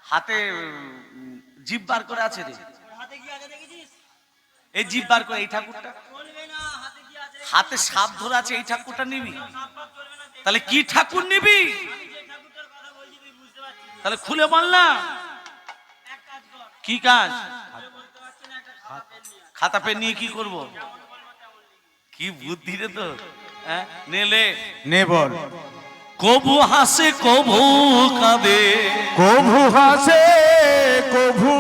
হাতে জিভ বার করে আছে রে, ওর হাতে কি আছে দেখেছিস? এই জিভ বার করে এই ঠাকুরটা। চলবে না, হাতে কি আছে? হাতে সাপ ধরে আছে, এই ঠাকুরটা নিবি? সাপ ফাপ চলবে না। তাহলে কি ঠাকুর নিবি? আমি যে ঠাকুরটার কথা বলছি তুই বুঝতে পারছিস না। তাহলে খুলে বল না। এক কাজ কর, কি কাজ? তুই বলতে পারছিস না, একটা খাতা পেন নিয়ে আয়। খাতা পেন নিয়ে কি করব? কি বুদ্ধি রে তো, হ্যাঁ? নেলে নে বল। কবু হাসে কবু কাঁদে, কভু হাসে কভু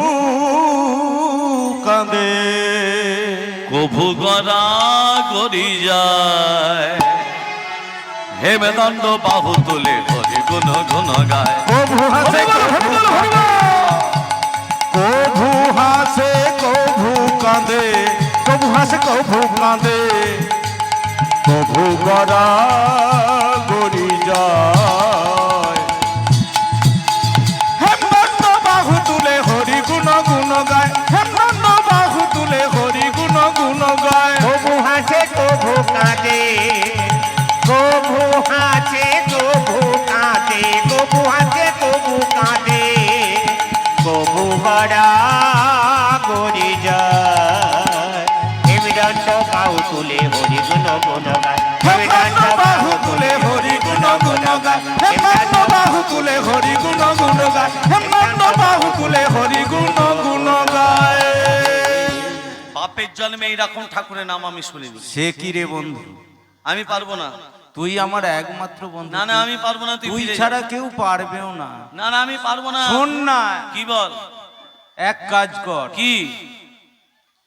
কাঁদে, কবু গড়া গড়ি যায়, হেমদণ্ড বাহু তুলে হরি গুণ গুণ গায়। কভু হাসে কভু হাসে কভু কাঁদে, কভু হাসে কভু কাঁদে, কভু গড়া গড়ি যায়, হেমদণ্ড বাহু তুলে হরি গুণ গুণ গায়, হেমদণ্ড বাহু তুলে হরি গুণ গুণ গায়। কবু হাসে কবু কাঁদে, কবু হাসে কবু কাঁদে, কবু হাসে কবু কাঁদে, কবু গড়া গড়ি যায়, হেমদণ্ড বাহু তুলে হরি গুণ গুণ গায়, হেমদণ্ড বাহু তুলে হরি গুণ গুণ গায়, হেমদণ্ড বাহু তুলে হরি গুণ গুণ গায়, হেমদণ্ড বাহু তুলে হরি গুণ গুণ গায়। বাপের জন্মে এইরকম ঠাকুরের নাম আমি শুনিনি। সে কি রে বন্ধু, আমি পারবো না। তুই আমার একমাত্র বন্ধু। না না, আমি পারবো না। তুই তুই ফিরে যা। ছাড়া কেউ পারবেও না। না না, আমি পারবো না। শোন না, কি বল? এক কাজ কর, কি?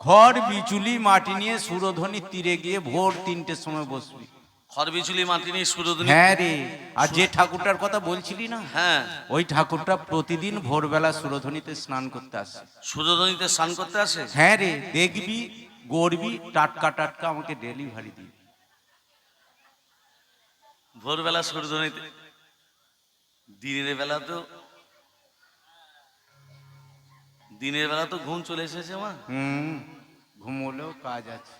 খড় বিচুলি মাটি নিয়ে সুরধ্বনি তীরে গিয়ে ভোর 3টের সময় বসবি। খরবিচুলি মাটি নিয়ে সুরধুনি? হ্যাঁ রে, আর যে ঠাকুরটার কথা বলছিলি না, হ্যাঁ, ওই ঠাকুরটা প্রতিদিন ভোরবেলা সুরধ্বনিতে স্নান করতে আসে। সুরধুনিতে স্নান করতে আসে? হ্যাঁ রে, দেখবি গড়বি, টাটকা টাটকা আমাকে ডেলিভারি দিবি। ভোরবেলা সুরধুনিতে? দিনের বেলা তো ঘুম চলে এসেছে মা। ঘুমোলেও কাজ আছে।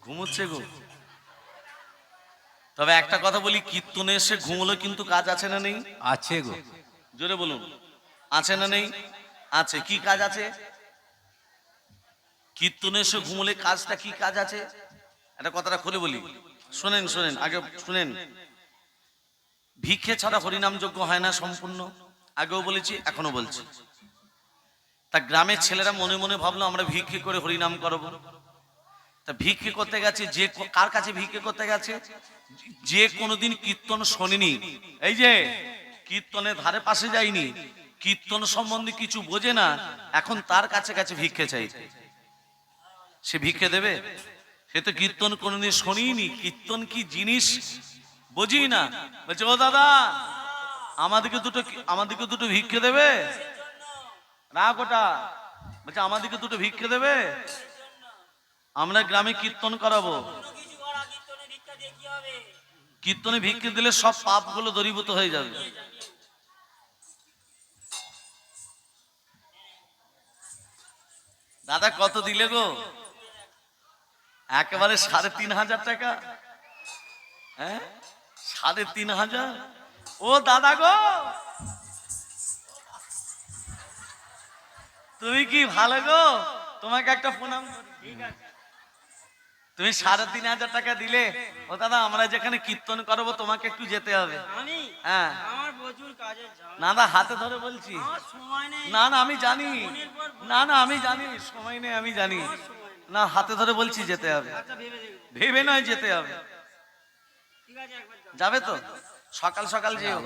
ঘুমোচ্ছে গো। তবে একটা কথা বলি, কীর্তনে এসে ঘুমোলে কিন্তু কাজ আছে না নেই? আছে গো। জোরে বলুন, আছে না নেই? আছে। কি কাজ আছে? কীর্তনে এসে ঘুমোলে কাজটা কি কাজ আছে? একটা কথাটা খুলে বলি, শোনেন শোনেন, আগে শুনেন। ভিক্ষে ছাড়া হরিনাম যজ্ঞ হয় না সম্পূর্ণ। আগেও বলেছি, এখনো বলছি। তা গ্রামের ছেলেরা মনে মনে ভাবলো আমরা ভিক্ষে করে হরিনাম করব। তা ভিক্ষে করতে গেছে, যে কার কাছে ভিক্ষে করতে গেছে? যে কোনোদিন কীর্তন শোনেনি, এই যে কীর্তনের ধারে পাশে যায়নি, কীর্তন সম্বন্ধে কিছু বোঝে না, এখন তার কাছে কাছে ভিক্ষে চাই। সে ভিক্ষে দেবে? সে তো কীর্তন কোনোদিন শোনেনি, কীর্তন কি জিনিস বুঝি না। বলছে, ও দাদা, আমাদেরকে দুটো ভিক্ষে দেবে? না গোটা। বলছে, আমাদেরকে দুটো ভিক্ষে দেবে? আমরা গ্রামে কীর্তন করাবো। কিছু করা, কীর্তনে ভিক্ষা দিয়ে কি হবে? কীর্তনে ভিক্ষে দিলে সব পাপগুলো দূরীভূত হয়ে যাবে। দাদা কত দিলে গো? একেবারে 3,500 টাকা। হ্যাঁ, 3,500। ও দাদা গো, তুমি কি ভালো গো? তোমাকে একটা প্রণাম করি। ঠিক আছে, তুমি 3,500 টাকা দিলে। ও দাদা, আমরা যেখানে কীর্তন করবো তোমাকে একটু যেতে হবে। আমি হ্যাঁ, আমার প্রচুর কাজের ঝামেলা। না না, হাতে ধরে বলছি। আমার সময় নেই। না না, আমি জানি। ফোনের পর ফোন। না না, আমি জানি সময় নেই, আমি জানি। না, হাতে ধরে বলছি যেতে হবে। আচ্ছা, ভেবে দেখবো। ভেবে নয়, যেতে হবে। ঠিক আছে, একবার যাও। যাবে তো? সকাল সকাল যেও।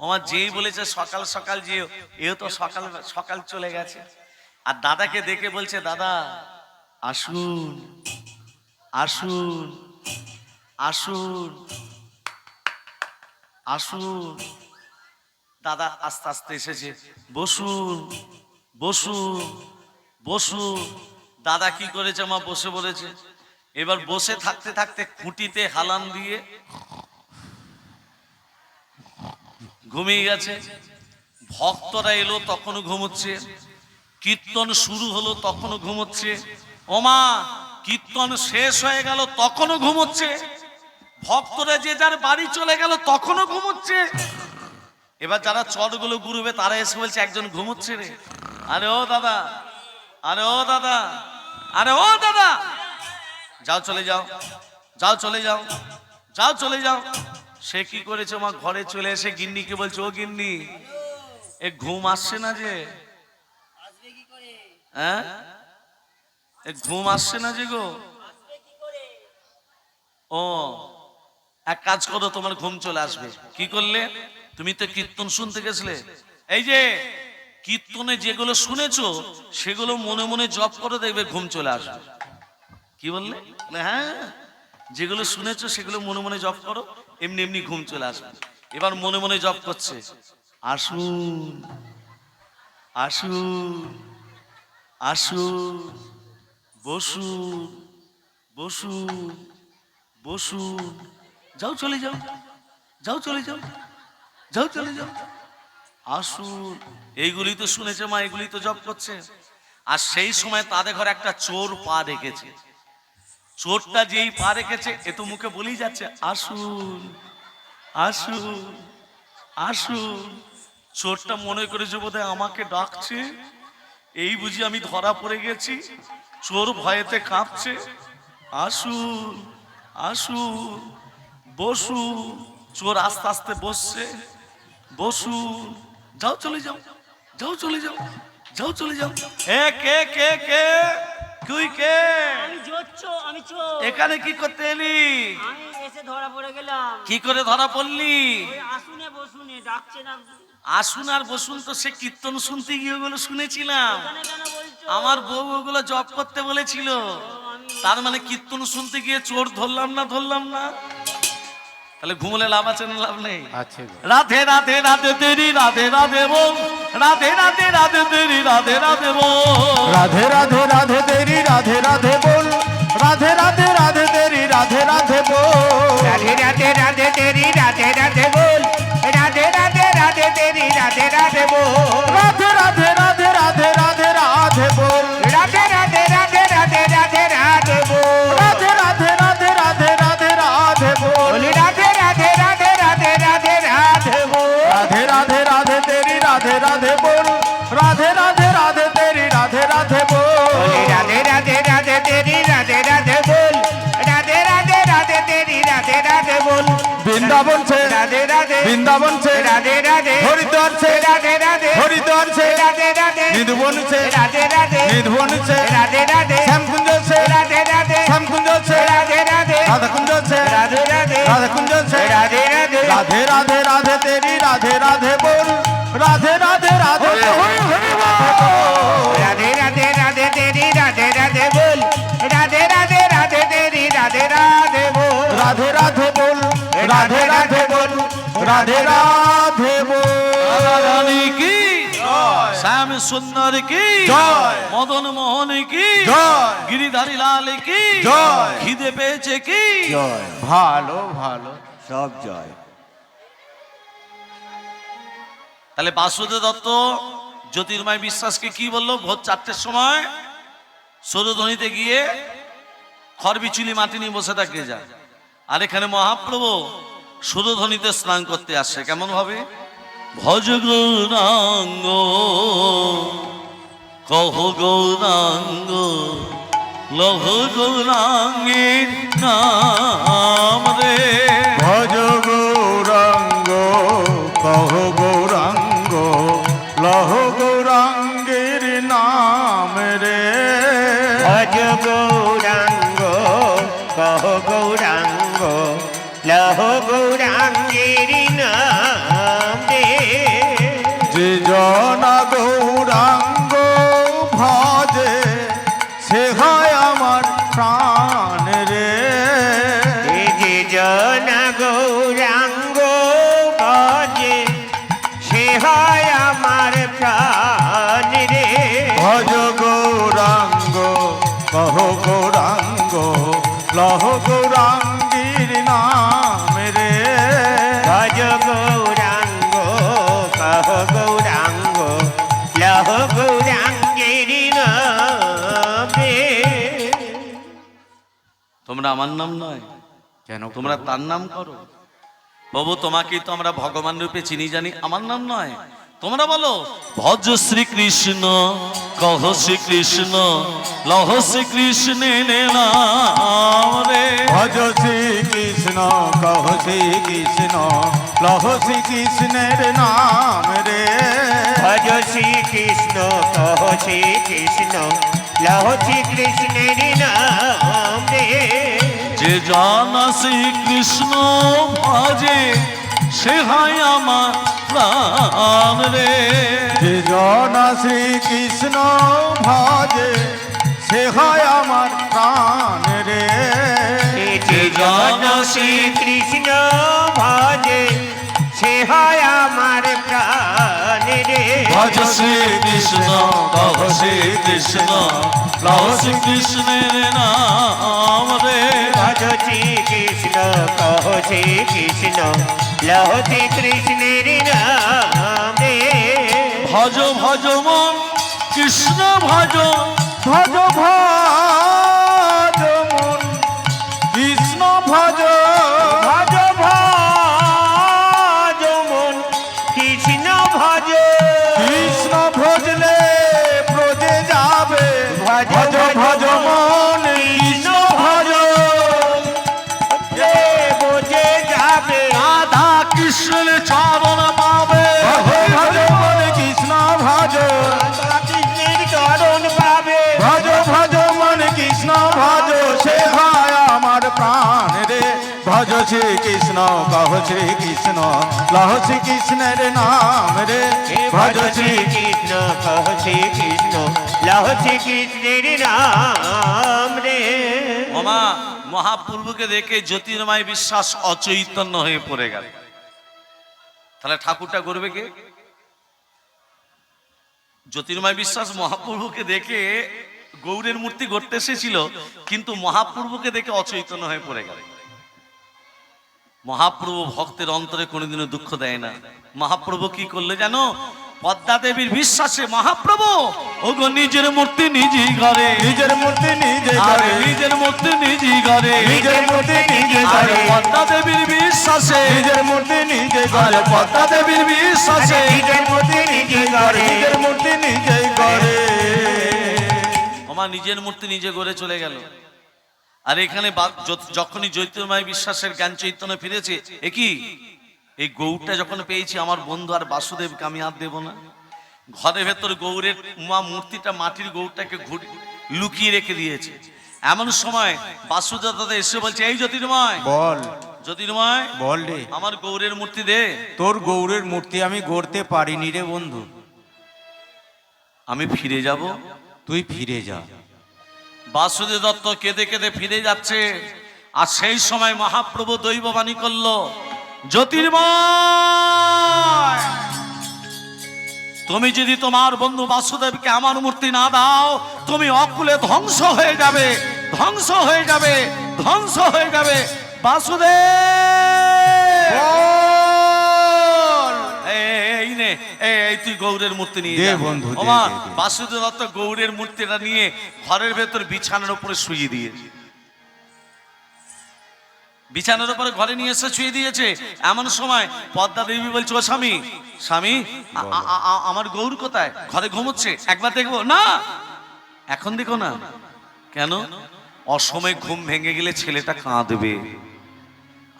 আমার যেই বলেছে সকাল সকাল যেও, এও তো সকাল সকাল চলে গেছে। আর দাদাকে দেখে বলছে, দাদা আসুন আসুন আসুন আসুন। দাদা আস্তে আস্তে এসেছে। বসুন বসুন বসুন। দাদা কি করেছে, মা বসে পড়েছে। এবার বসে থাকতে থাকতে খুঁটিতে হালান দিয়ে ঘুমিয়ে গেছে। ভক্তরা এলো তখনও ঘুমোচ্ছে, কীর্তন শুরু হলো তখনও ঘুমোচ্ছে। ওমা, কীর্তন শেষ হয়ে গেল তখনও ঘুমোচ্ছে। ভক্তরা যে যার বাড়ি চলে গেল তখনও ঘুমোচ্ছে। এবার যারা চটগুলো গুরুবে তারা এসে বলছে, একজন ঘুমোচ্ছে রে। আরে ও দাদা, আরে ও দাদা, আরে ও দাদা, যাও চলে যাও, যাও চলে যাও, যাও চলে যাও। সে কি করেছে, মা ঘরে চলে এসে গিন্নিকে বলছে, ও গিন্নি, এ ঘুম আসছে না যে? আসবে কি করে? হ্যাঁ, এ ঘুম আসছে না যে গো? আসবে কি করে? ও, এক কাজ করো, তোমার ঘুম চলে আসবে। কি করলে? তুমি তো কীর্তন শুনতে গেছিলে। এই যে কীর্তনে যেগুলো শুনেছো সেগুলো মনে মনে জপ করে, দেখবে ঘুম চলে আসবে। কি বললে? হ্যাঁ, যেগুলো শুনেছো সেগুলো মনে মনে জপ করো, এমনি এমনি ঘুম চলে আসবে। এবার মনে মনে জপ করছে, আসুন আসুন আসুন, বসুন বসুন বসুন, যাও চলে যাও, যাও চলে যাও, যাও চলে যাও, আসুন। এইগুলি তো শুনেছে মা, এগুলি তো জপ করছে। আর সেই সময় তাদের ঘরে একটা চোর পা রেখেছে। চোরটা যেই পা রেখেছে, এ তো মুখে বলেই যাচ্ছে, আসুন আসুন আসুন। চোরটা মনে করেছে বোধহয় আমাকে ডাকছে, এই বুঝি আমি ধরা পড়ে গেছি। চোর ভয়েতে কাঁপছে। আসুন আসুন, বসুন। চোর আস্তে আস্তে বসছে। বসুন, যাও চলে যাও, যাও চলে যাও, যাও চলে যাও। এ কে কে কে, তুই কে? আমি আমি চোর। এখানে কি করতে এলি? আমি এসে ধরা পড়ে গেলাম। কি করে ধরা পড়লি? ওই আসুনে বসুনে ডাকছে না। আসুন আর বসুন তো সে কীর্তন শুনতে গিয়ে ওগুলো শুনেছিলাম। এখানে কেন বলছো? আমার বউ ওগুলো জপ করতে বলেছিল। তার মানে কীর্তন শুনতে গিয়ে চোর ধরলাম না, ধরলাম না। তাহলে ঘুমলে লাভ আছে না লাভ নেই? আছে গো। রাধে রাধে রাধে তেরি রাধে রাধে বল, রাধে রাধে রাধে তেরি রাধে রাধে বল, রাধে রাধে রাধে তেরি রাধে রাধে বল, রাধে রাধে রাধে তেরি রাধে রাধে বল, রাধে রাধে রাধে তেরি রাধে রাধে বল, রাধে রাধে রাধে তেরি রাধে রাধে বল, রাধে রাধে রাধে রাধে রাধে রাধে বল, রাধে রাধে রাধে রাধে রাধে রাধে বল, রাধে রাধে রাধে রাধে রাধে রাধে বল, বলি রাধে রাধে রাধে রাধে রাধে রাধে বল, রাধে রাধে রাধে তেরি রাধে রাধে বল, রাধে রাধে রাধে তেরি রাধে রাধে বল, বলি রাধে রাধে রাধে তেরি রাধে রাধে বল, রাধে রাধে রাধে তেরি রাধে রাধে বল, বৃন্দাবন সে রাধে রাধে বৃন্দাবন সে রাধে রাধে হরিদ্বার সে রাধে রাধে হরিদ্বার সে রাধে রাধে নিধুবন সে রাধে রাধে নিধুবন সে রাধে রাধে শ্যামকুঞ্জ সে রাধে রাধে শ্যামকুঞ্জ সে রাধে রাধে রাধাকুঞ্জ সে রাধে রাধে রাধাকুঞ্জ সে রাধে রাধে রাধে রাধে রাধে তেরি রাধে রাধে বল, রাধে রাধে রাধে রাধে রাধে রাধে তেরি রাধে রাধে বল, রাধে রাধে রাধে তেরি রাধে রাধে বল, রাধে রাধে বল, রাধে রাধে বল, রাধে রাধে বল। রানী কি শ্যাম সুন্দর কি জয়। মদন মোহন কি জয়। গিরিধারী লাল কি জয়। খিদে পেয়েছে কি ভালো ভালো সব জয়। তাহলে বাসুদেব দত্ত জ্যোতির্ময় বিশ্বাসকে কি বললো ভোর 4টের সময়? সুরধ্বনিতে গিয়ে খড়বিচুলি মাটি নিয়ে বসে থাকে যায়। আর এখানে মহাপ্রভু সুরধ্বনিতে স্নান করতে আসে। কেমন ভাবে? ভজ গৌরাঙ্গ কহ গৌরাঙ্গ লহ গৌরাঙ্গের নাম রে। ভজ গৌরাঙ্গ কহ গৌরাঙ্গ লহ গৌরাঙ্গের নাম রে। ভজ গৌরাঙ্গ কহ গৌরাঙ্গ লহ গৌরাঙ্গের নাম রে। যে জনা গৌরাঙ্গ ভজে সে হয় আমার প্রাণ রে। যে জন গৌরাঙ্গ ভজে সে হয় আমার প্রাণ রে। ভজ গৌরাঙ্গ কহ গৌরাঙ্গ লহ গৌরাঙ্গীর নাম রে। ভজ গৌরাঙ্গ কহ গৌরাঙ্গ লহ গৌরাঙ্গের নাম রে। তোমরা আমার নাম নয়, কেন তোমরা তার নাম করো। প্রভু তোমাকেই তো আমরা ভগবান রূপে চিনি জানি, আমার নাম নয়। তোমরা বলো ভজ শ্রীকৃষ্ণ কহ শ্রীকৃষ্ণ লহ শ্রীকৃষ্ণের নাম রে। ভজ শ্রীকৃষ্ণ কহ শ্রীকৃষ্ণ লহ শ্রীকৃষ্ণের নাম রে। ভজ শ্রীকৃষ্ণ কহ শ্রীকৃষ্ণ লহ শ্রীকৃষ্ণের নাম রে। যে জানা শ্রীকৃষ্ণ ভজে সে হয় আমার প্রাণ রে। যে জনা শ্রীকৃষ্ণ ভজে সে হয় আমার প্রাণ রে। যে জন শ্রীকৃষ্ণ ভজে সে হয় আমার প্রাণ রে। ভজ শ্রীকৃষ্ণ কহ শ্রীকৃষ্ণ লহ শ্রীকৃষ্ণের নাম রে। ভজ শ্রীকৃষ্ণ কহ শ্রীকৃষ্ণ লহ শ্রীকৃষ্ণের নাম রে। ভজ ভজ মন কৃষ্ণ ভজ ভজ ভজ মন কৃষ্ণ ভজ। ভজ ভজ মন কৃষ্ণ ভজ। কৃষ্ণ ভজলে ব্রজে যাবে। ভজ ভজ ভজ মন কৃষ্ণ ভজ। যে বোঝে যাবে রাধা কৃষ্ণের চরণ পাবে। ভজ ভজ মন কৃষ্ণ ভজ। কৃষ্ণের চরণ পাবে। ভজ ভজ মন কৃষ্ণ ভজ সে হয় আমার প্রাণ রে। ভজ শ্রীকৃষ্ণ কহ শ্রীকৃষ্ণ লহ শ্রীকৃষ্ণের নাম রে। ভজ ভজ শ্রী শ্রীকৃষ্ণ কহ শ্রীকৃষ্ণ লহ শ্রীকৃষ্ণের নাম রে। ওমা মহাপ্রভুকে দেখে জ্যোতির্ময় বিশ্বাস অচৈতন্য হয়ে পড়ে গেল। তাহলে ঠাকুরটা করবে কে? জ্যোতির্ময় বিশ্বাস মহাপ্রভুকে দেখে গৌরের মূর্তি গড়তে এসেছিল, কিন্তু মহাপ্রভুকে দেখে অচৈতন্য হয়ে পড়ে গেল। মহাপ্রভু ভক্তের অন্তরে কোনোদিনও দুঃখ দেয় না। মহাপ্রভু কি করলে জানো? পদ্মা দেবীর বিশ্বাসে মহাপ্রভু ওগো নিজের মূর্তি নিজেই ঘরে। নিজের মূর্তি নিজে আরে করে। নিজের মূর্তি নিজেই ঘরে। নিজের মূর্তি নিজে আরে করে। পদ্মা দেবীর বিশ্বাসে। নিজের মূর্তি নিজে আরে করে। পদ্মা দেবীর বিশ্বাসে। নিজের মূর্তি নিজে করে। নিজের মূর্তি নিজেই করে। ওমা নিজের মূর্তি নিজে গড়ে চলে গেল। আর এখানে যখনই জ্যোতির্ময় বিশ্বাসের জ্ঞান চৈতন্য ফিরেছে, এ কি এই গৌরটা যখন পেয়েছি আমার বন্ধু আর বাসুদেবকে আমি আর দেব না। ঘরের ভেতর গৌরের মূর্তিটা মাটির গৌরটাকে লুকিয়ে রেখে দিয়েছে। এমন সময় বাসুদেব দাদা এসে বলছে, এই জ্যোতির্ময়, বল জ্যোতির্ময় বল রে। আমার গৌরের মূর্তি দে। তোর গৌরের মূর্তি আমি গড়তে পারিনি রে বন্ধু। আমি ফিরে যাব। তুই ফিরে যা। বাসুদেব দত্ত কেঁদে কেঁদে ফিরে যাচ্ছে। আর সেই সময় মহাপ্রভু দৈববাণী করলো, জ্যোতির্ময় তুমি যদি তোমার বন্ধু বাসুদেবকে আমার মূর্তি না দাও, তুমি অকুলে ধ্বংস হয়ে যাবে, ধ্বংস হয়ে যাবে, ধ্বংস হয়ে যাবে। বাসুদেব এই নে নে এই তুই গৌরের মূর্তি নিয়ে দে যা বন্ধু, দে, ওমা দে, দে। বাসুদেব দত্ত গৌরের মূর্তিটা নিয়ে ঘরের ভেতর বিছানার উপরে শুয়ে দিয়েছে। বিছানার উপরে ঘরে নিয়ে এসে শুয়ে দিয়েছে। এমন সময় পদ্মা দেবী বলছে, ও স্বামী স্বামী আমার গৌর কোথায়? ঘরে ঘুমোচ্ছে, একবার দেখবো না। এখন দেখো না। কেন? অসময়ে ঘুম ভেঙে গেলে ছেলেটা কাঁদবে,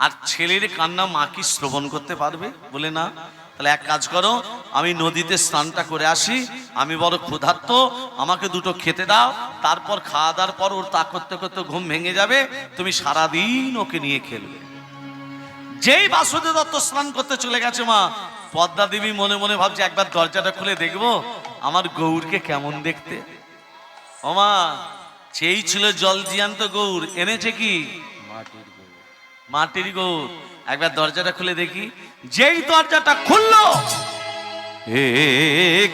আর ছেলের কান্না মা কি শ্রবণ করতে পারবে? বলে না। তাহলে এক কাজ করো, আমি নদীতে স্নানটা করে আসি, আমি বড় ক্ষুধার্ত, আমাকে দুটো খেতে দাও, তারপর খাওয়া দাওয়ার পর ওর তা করতে করতে ঘুম ভেঙে যাবে, তুমি সারাদিন ওকে নিয়ে খেলবে। যেই বাসুদেব দত্ত স্নান করতে চলে গেছে, মা পদ্মা দেবী মনে মনে ভাবছে একবার দরজাটা খুলে দেখবো আমার গৌরকে কেমন দেখতে। ওমা সেই ছিল জল জিয়ান্ত গৌর, এনেছে কি? মাটির গৌর। একবার দরজাটা খুলে দেখি। যেই দরজাটা খুললো,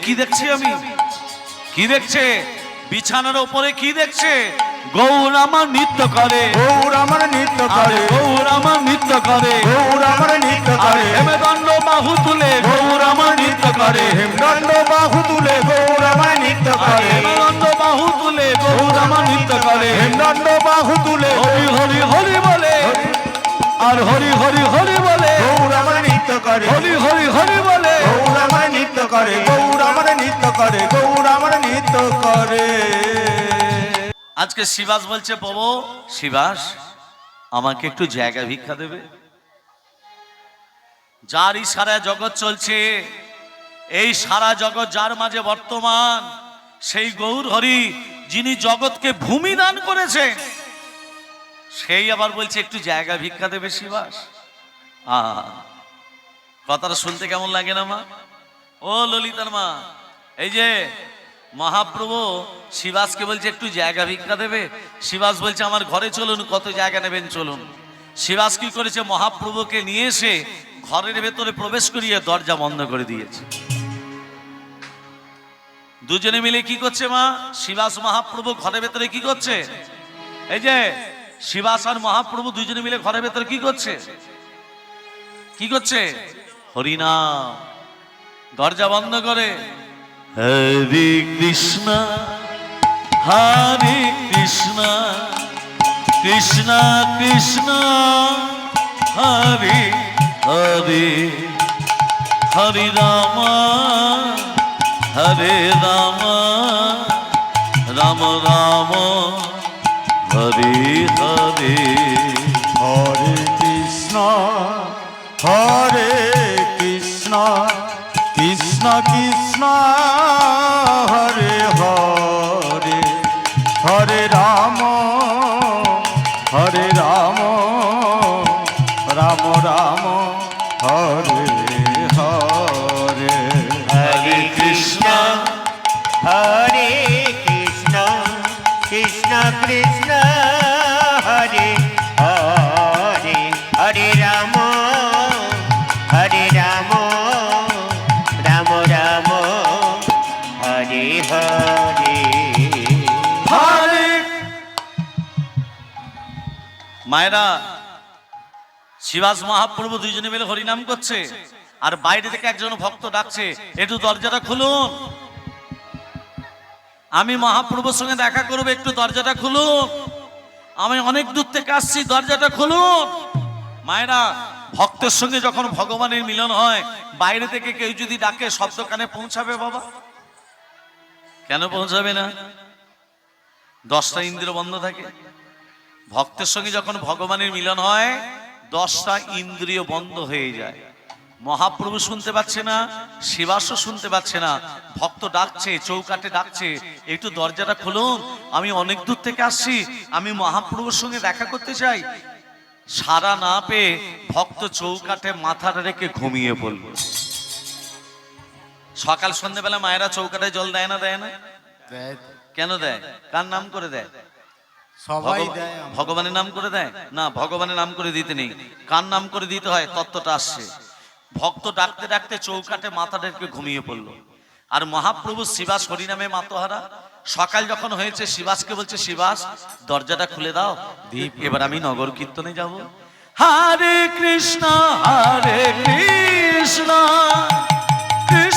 কি দেখছি আমি? কি দেখছে? বিছানার উপরে কি দেখছে? গৌর আমার নৃত্য করে, গৌর আমার নৃত্য করে, গৌর আমার নৃত্য করে, গৌর আমার নৃত্য করে, হেমদণ্ড বাহু তুলে গৌর আমার নৃত্য করে, হেমদণ্ড বাহু তুলে গৌর আমার নৃত্য করে, হেমদণ্ড বাহু তুলে গৌর আমার নৃত্য করে, হেমদণ্ড বাহু তুলে হরি হরি হরি বলে, আর হরি হরি হরি বলে, গৌর আমার নৃত্য করে, হরি হরি হরি বলে। গৌর আমার নৃত্য করে, গৌর আমার নৃত্য করে, গৌর আমার নৃত্য করে। আজকে শিবাস বলছে, প্রভু শিবাস আমাকে একটু জায়গা ভিক্ষা দেবে? যার ইশারায় জগৎ চলছে, এই সারা জগৎ যার মাঝে বর্তমান, সেই গৌর হরি যিনি জগৎকে ভূমি দান করেছে, সেই আবার বলছে একটু জায়গা ভিক্ষা দেবে শিবাস। কথাটা শুনতে কেমন লাগে না মা? ও ললিতার মা, এই যে মহাপ্রভু শিবাসকে বলছে একটু জায়গা ভিক্ষা দেবে। শিবাস বলছে আমার ঘরে চলুন, কত জায়গা নেবেন চলুন। শিবাস কি করেছে? মহাপ্রভুকে নিয়ে এসে ঘরের ভেতরে প্রবেশ করিয়ে দরজা বন্ধ করে দিয়েছে। দুজনে মিলে কি করছে মা? শিবাস মহাপ্রভু ঘরের ভেতরে কি করছে? এই যে শিবাস আর মহাপ্রভু দুজনে মিলে ঘরের ভেতরে কি করছে? কি করছে? হরিনাম। দরজা বন্ধ করে হরে কৃষ্ণ হরে কৃষ্ণ কৃষ্ণ কৃষ্ণ হরে হরে, হরে রাম হরে রাম, রাম রাম হরে হরে। হরে কৃষ্ণ হরে কৃষ্ণ কৃষ্ণ কৃষ্ণ হরে হরে, হরে রাম হরে রাম, রাম রাম হরে হরে। হরে কৃষ্ণ হরে কৃষ্ণ কৃষ্ণ কৃষ্ণ হরে হরে, হরে রাম রাম রাম হরে হরে। হরে। মায়েরা, শিবাস মহাপ্রভু দুইজনে মিলে হরিনাম করছে, আর বাইরে থেকে একজন ভক্ত ডাকছে, একটু দরজাটা খুলুন, আমি মহাপ্রভুর সঙ্গে দেখা করবো, একটু দরজাটা খুলুন, আমি অনেক দূর থেকে আসছি, দরজাটা খুলুন। মায়েরা, ভক্তের সঙ্গে যখন ভগবানের মিলন হয়, বাইরে থেকে কেউ যদি ডাকে শব্দ কানে পৌঁছাবে বাবা? কেন পৌঁছাবে না? 10টা ইন্দ্রিয় বন্ধ থাকে। ভক্তের সঙ্গে যখন ভগবানের মিলন হয় 10টা ইন্দ্রিয় বন্ধ হয়ে যায়। মহাপ্রভু শুনতে পাচ্ছে না, শিবাসও শুনতে পাচ্ছে না, ভক্ত ডাকছে, চৌকাঠে ডাকছে, একটু দরজাটা খুলুন, আমি অনেক দূর থেকে আসছি, আমি মহাপ্রভুর সঙ্গে দেখা করতে চাই। সারা না পেয়ে ভক্ত চৌকাঠে মাথাটা রেখে ঘুমিয়ে পড়ল। সকাল সন্ধ্যেবেলা মায়েরা চৌকাঠে জল দেয় না? দেয় না? কেন দেয়? কার নাম করে দেয়? সবাই দেয়। ভগবানের নাম করে দেয় না? ভগবানের নাম করে দিতে নেই, কার নাম করে দিতে হয়? তত্ত্বটা আসছে। ভক্ত ডাকতে ডাকতে চৌকাঠে মাথাটাকে ঘুমিয়ে পড়লো। আর মহাপ্রভু শিবাস হরিনামে মাতোহারা। সকাল যখন হয়েছে শিবাসকে বলছে, শিবাস দরজাটা খুলে দাও, এবার আমি নগর কীর্তনে যাব। হরে কৃষ্ণ কৃষ্ণ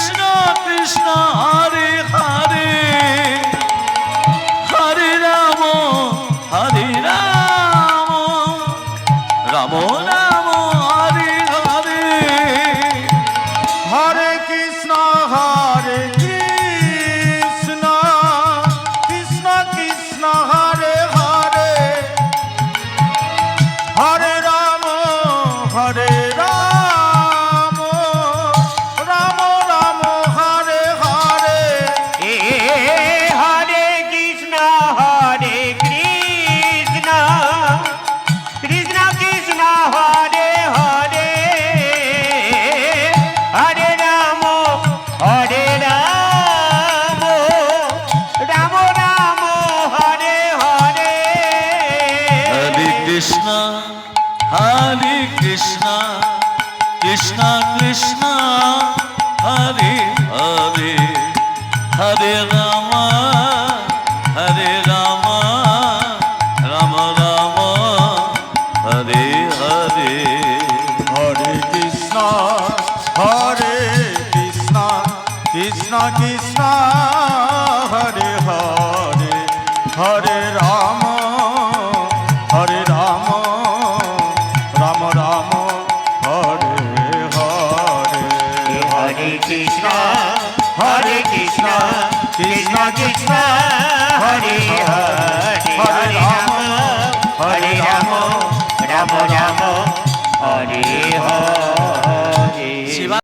হরে হরে রাম হরে রাম রাম রাম হরে হরে হরে কৃষ্ণ কৃষ্ণ কৃষ্ণ হরে হরে হরে রাম রাম রাম হরে হরে হরে কৃষ্ণ কৃষ্ণ কৃষ্ণ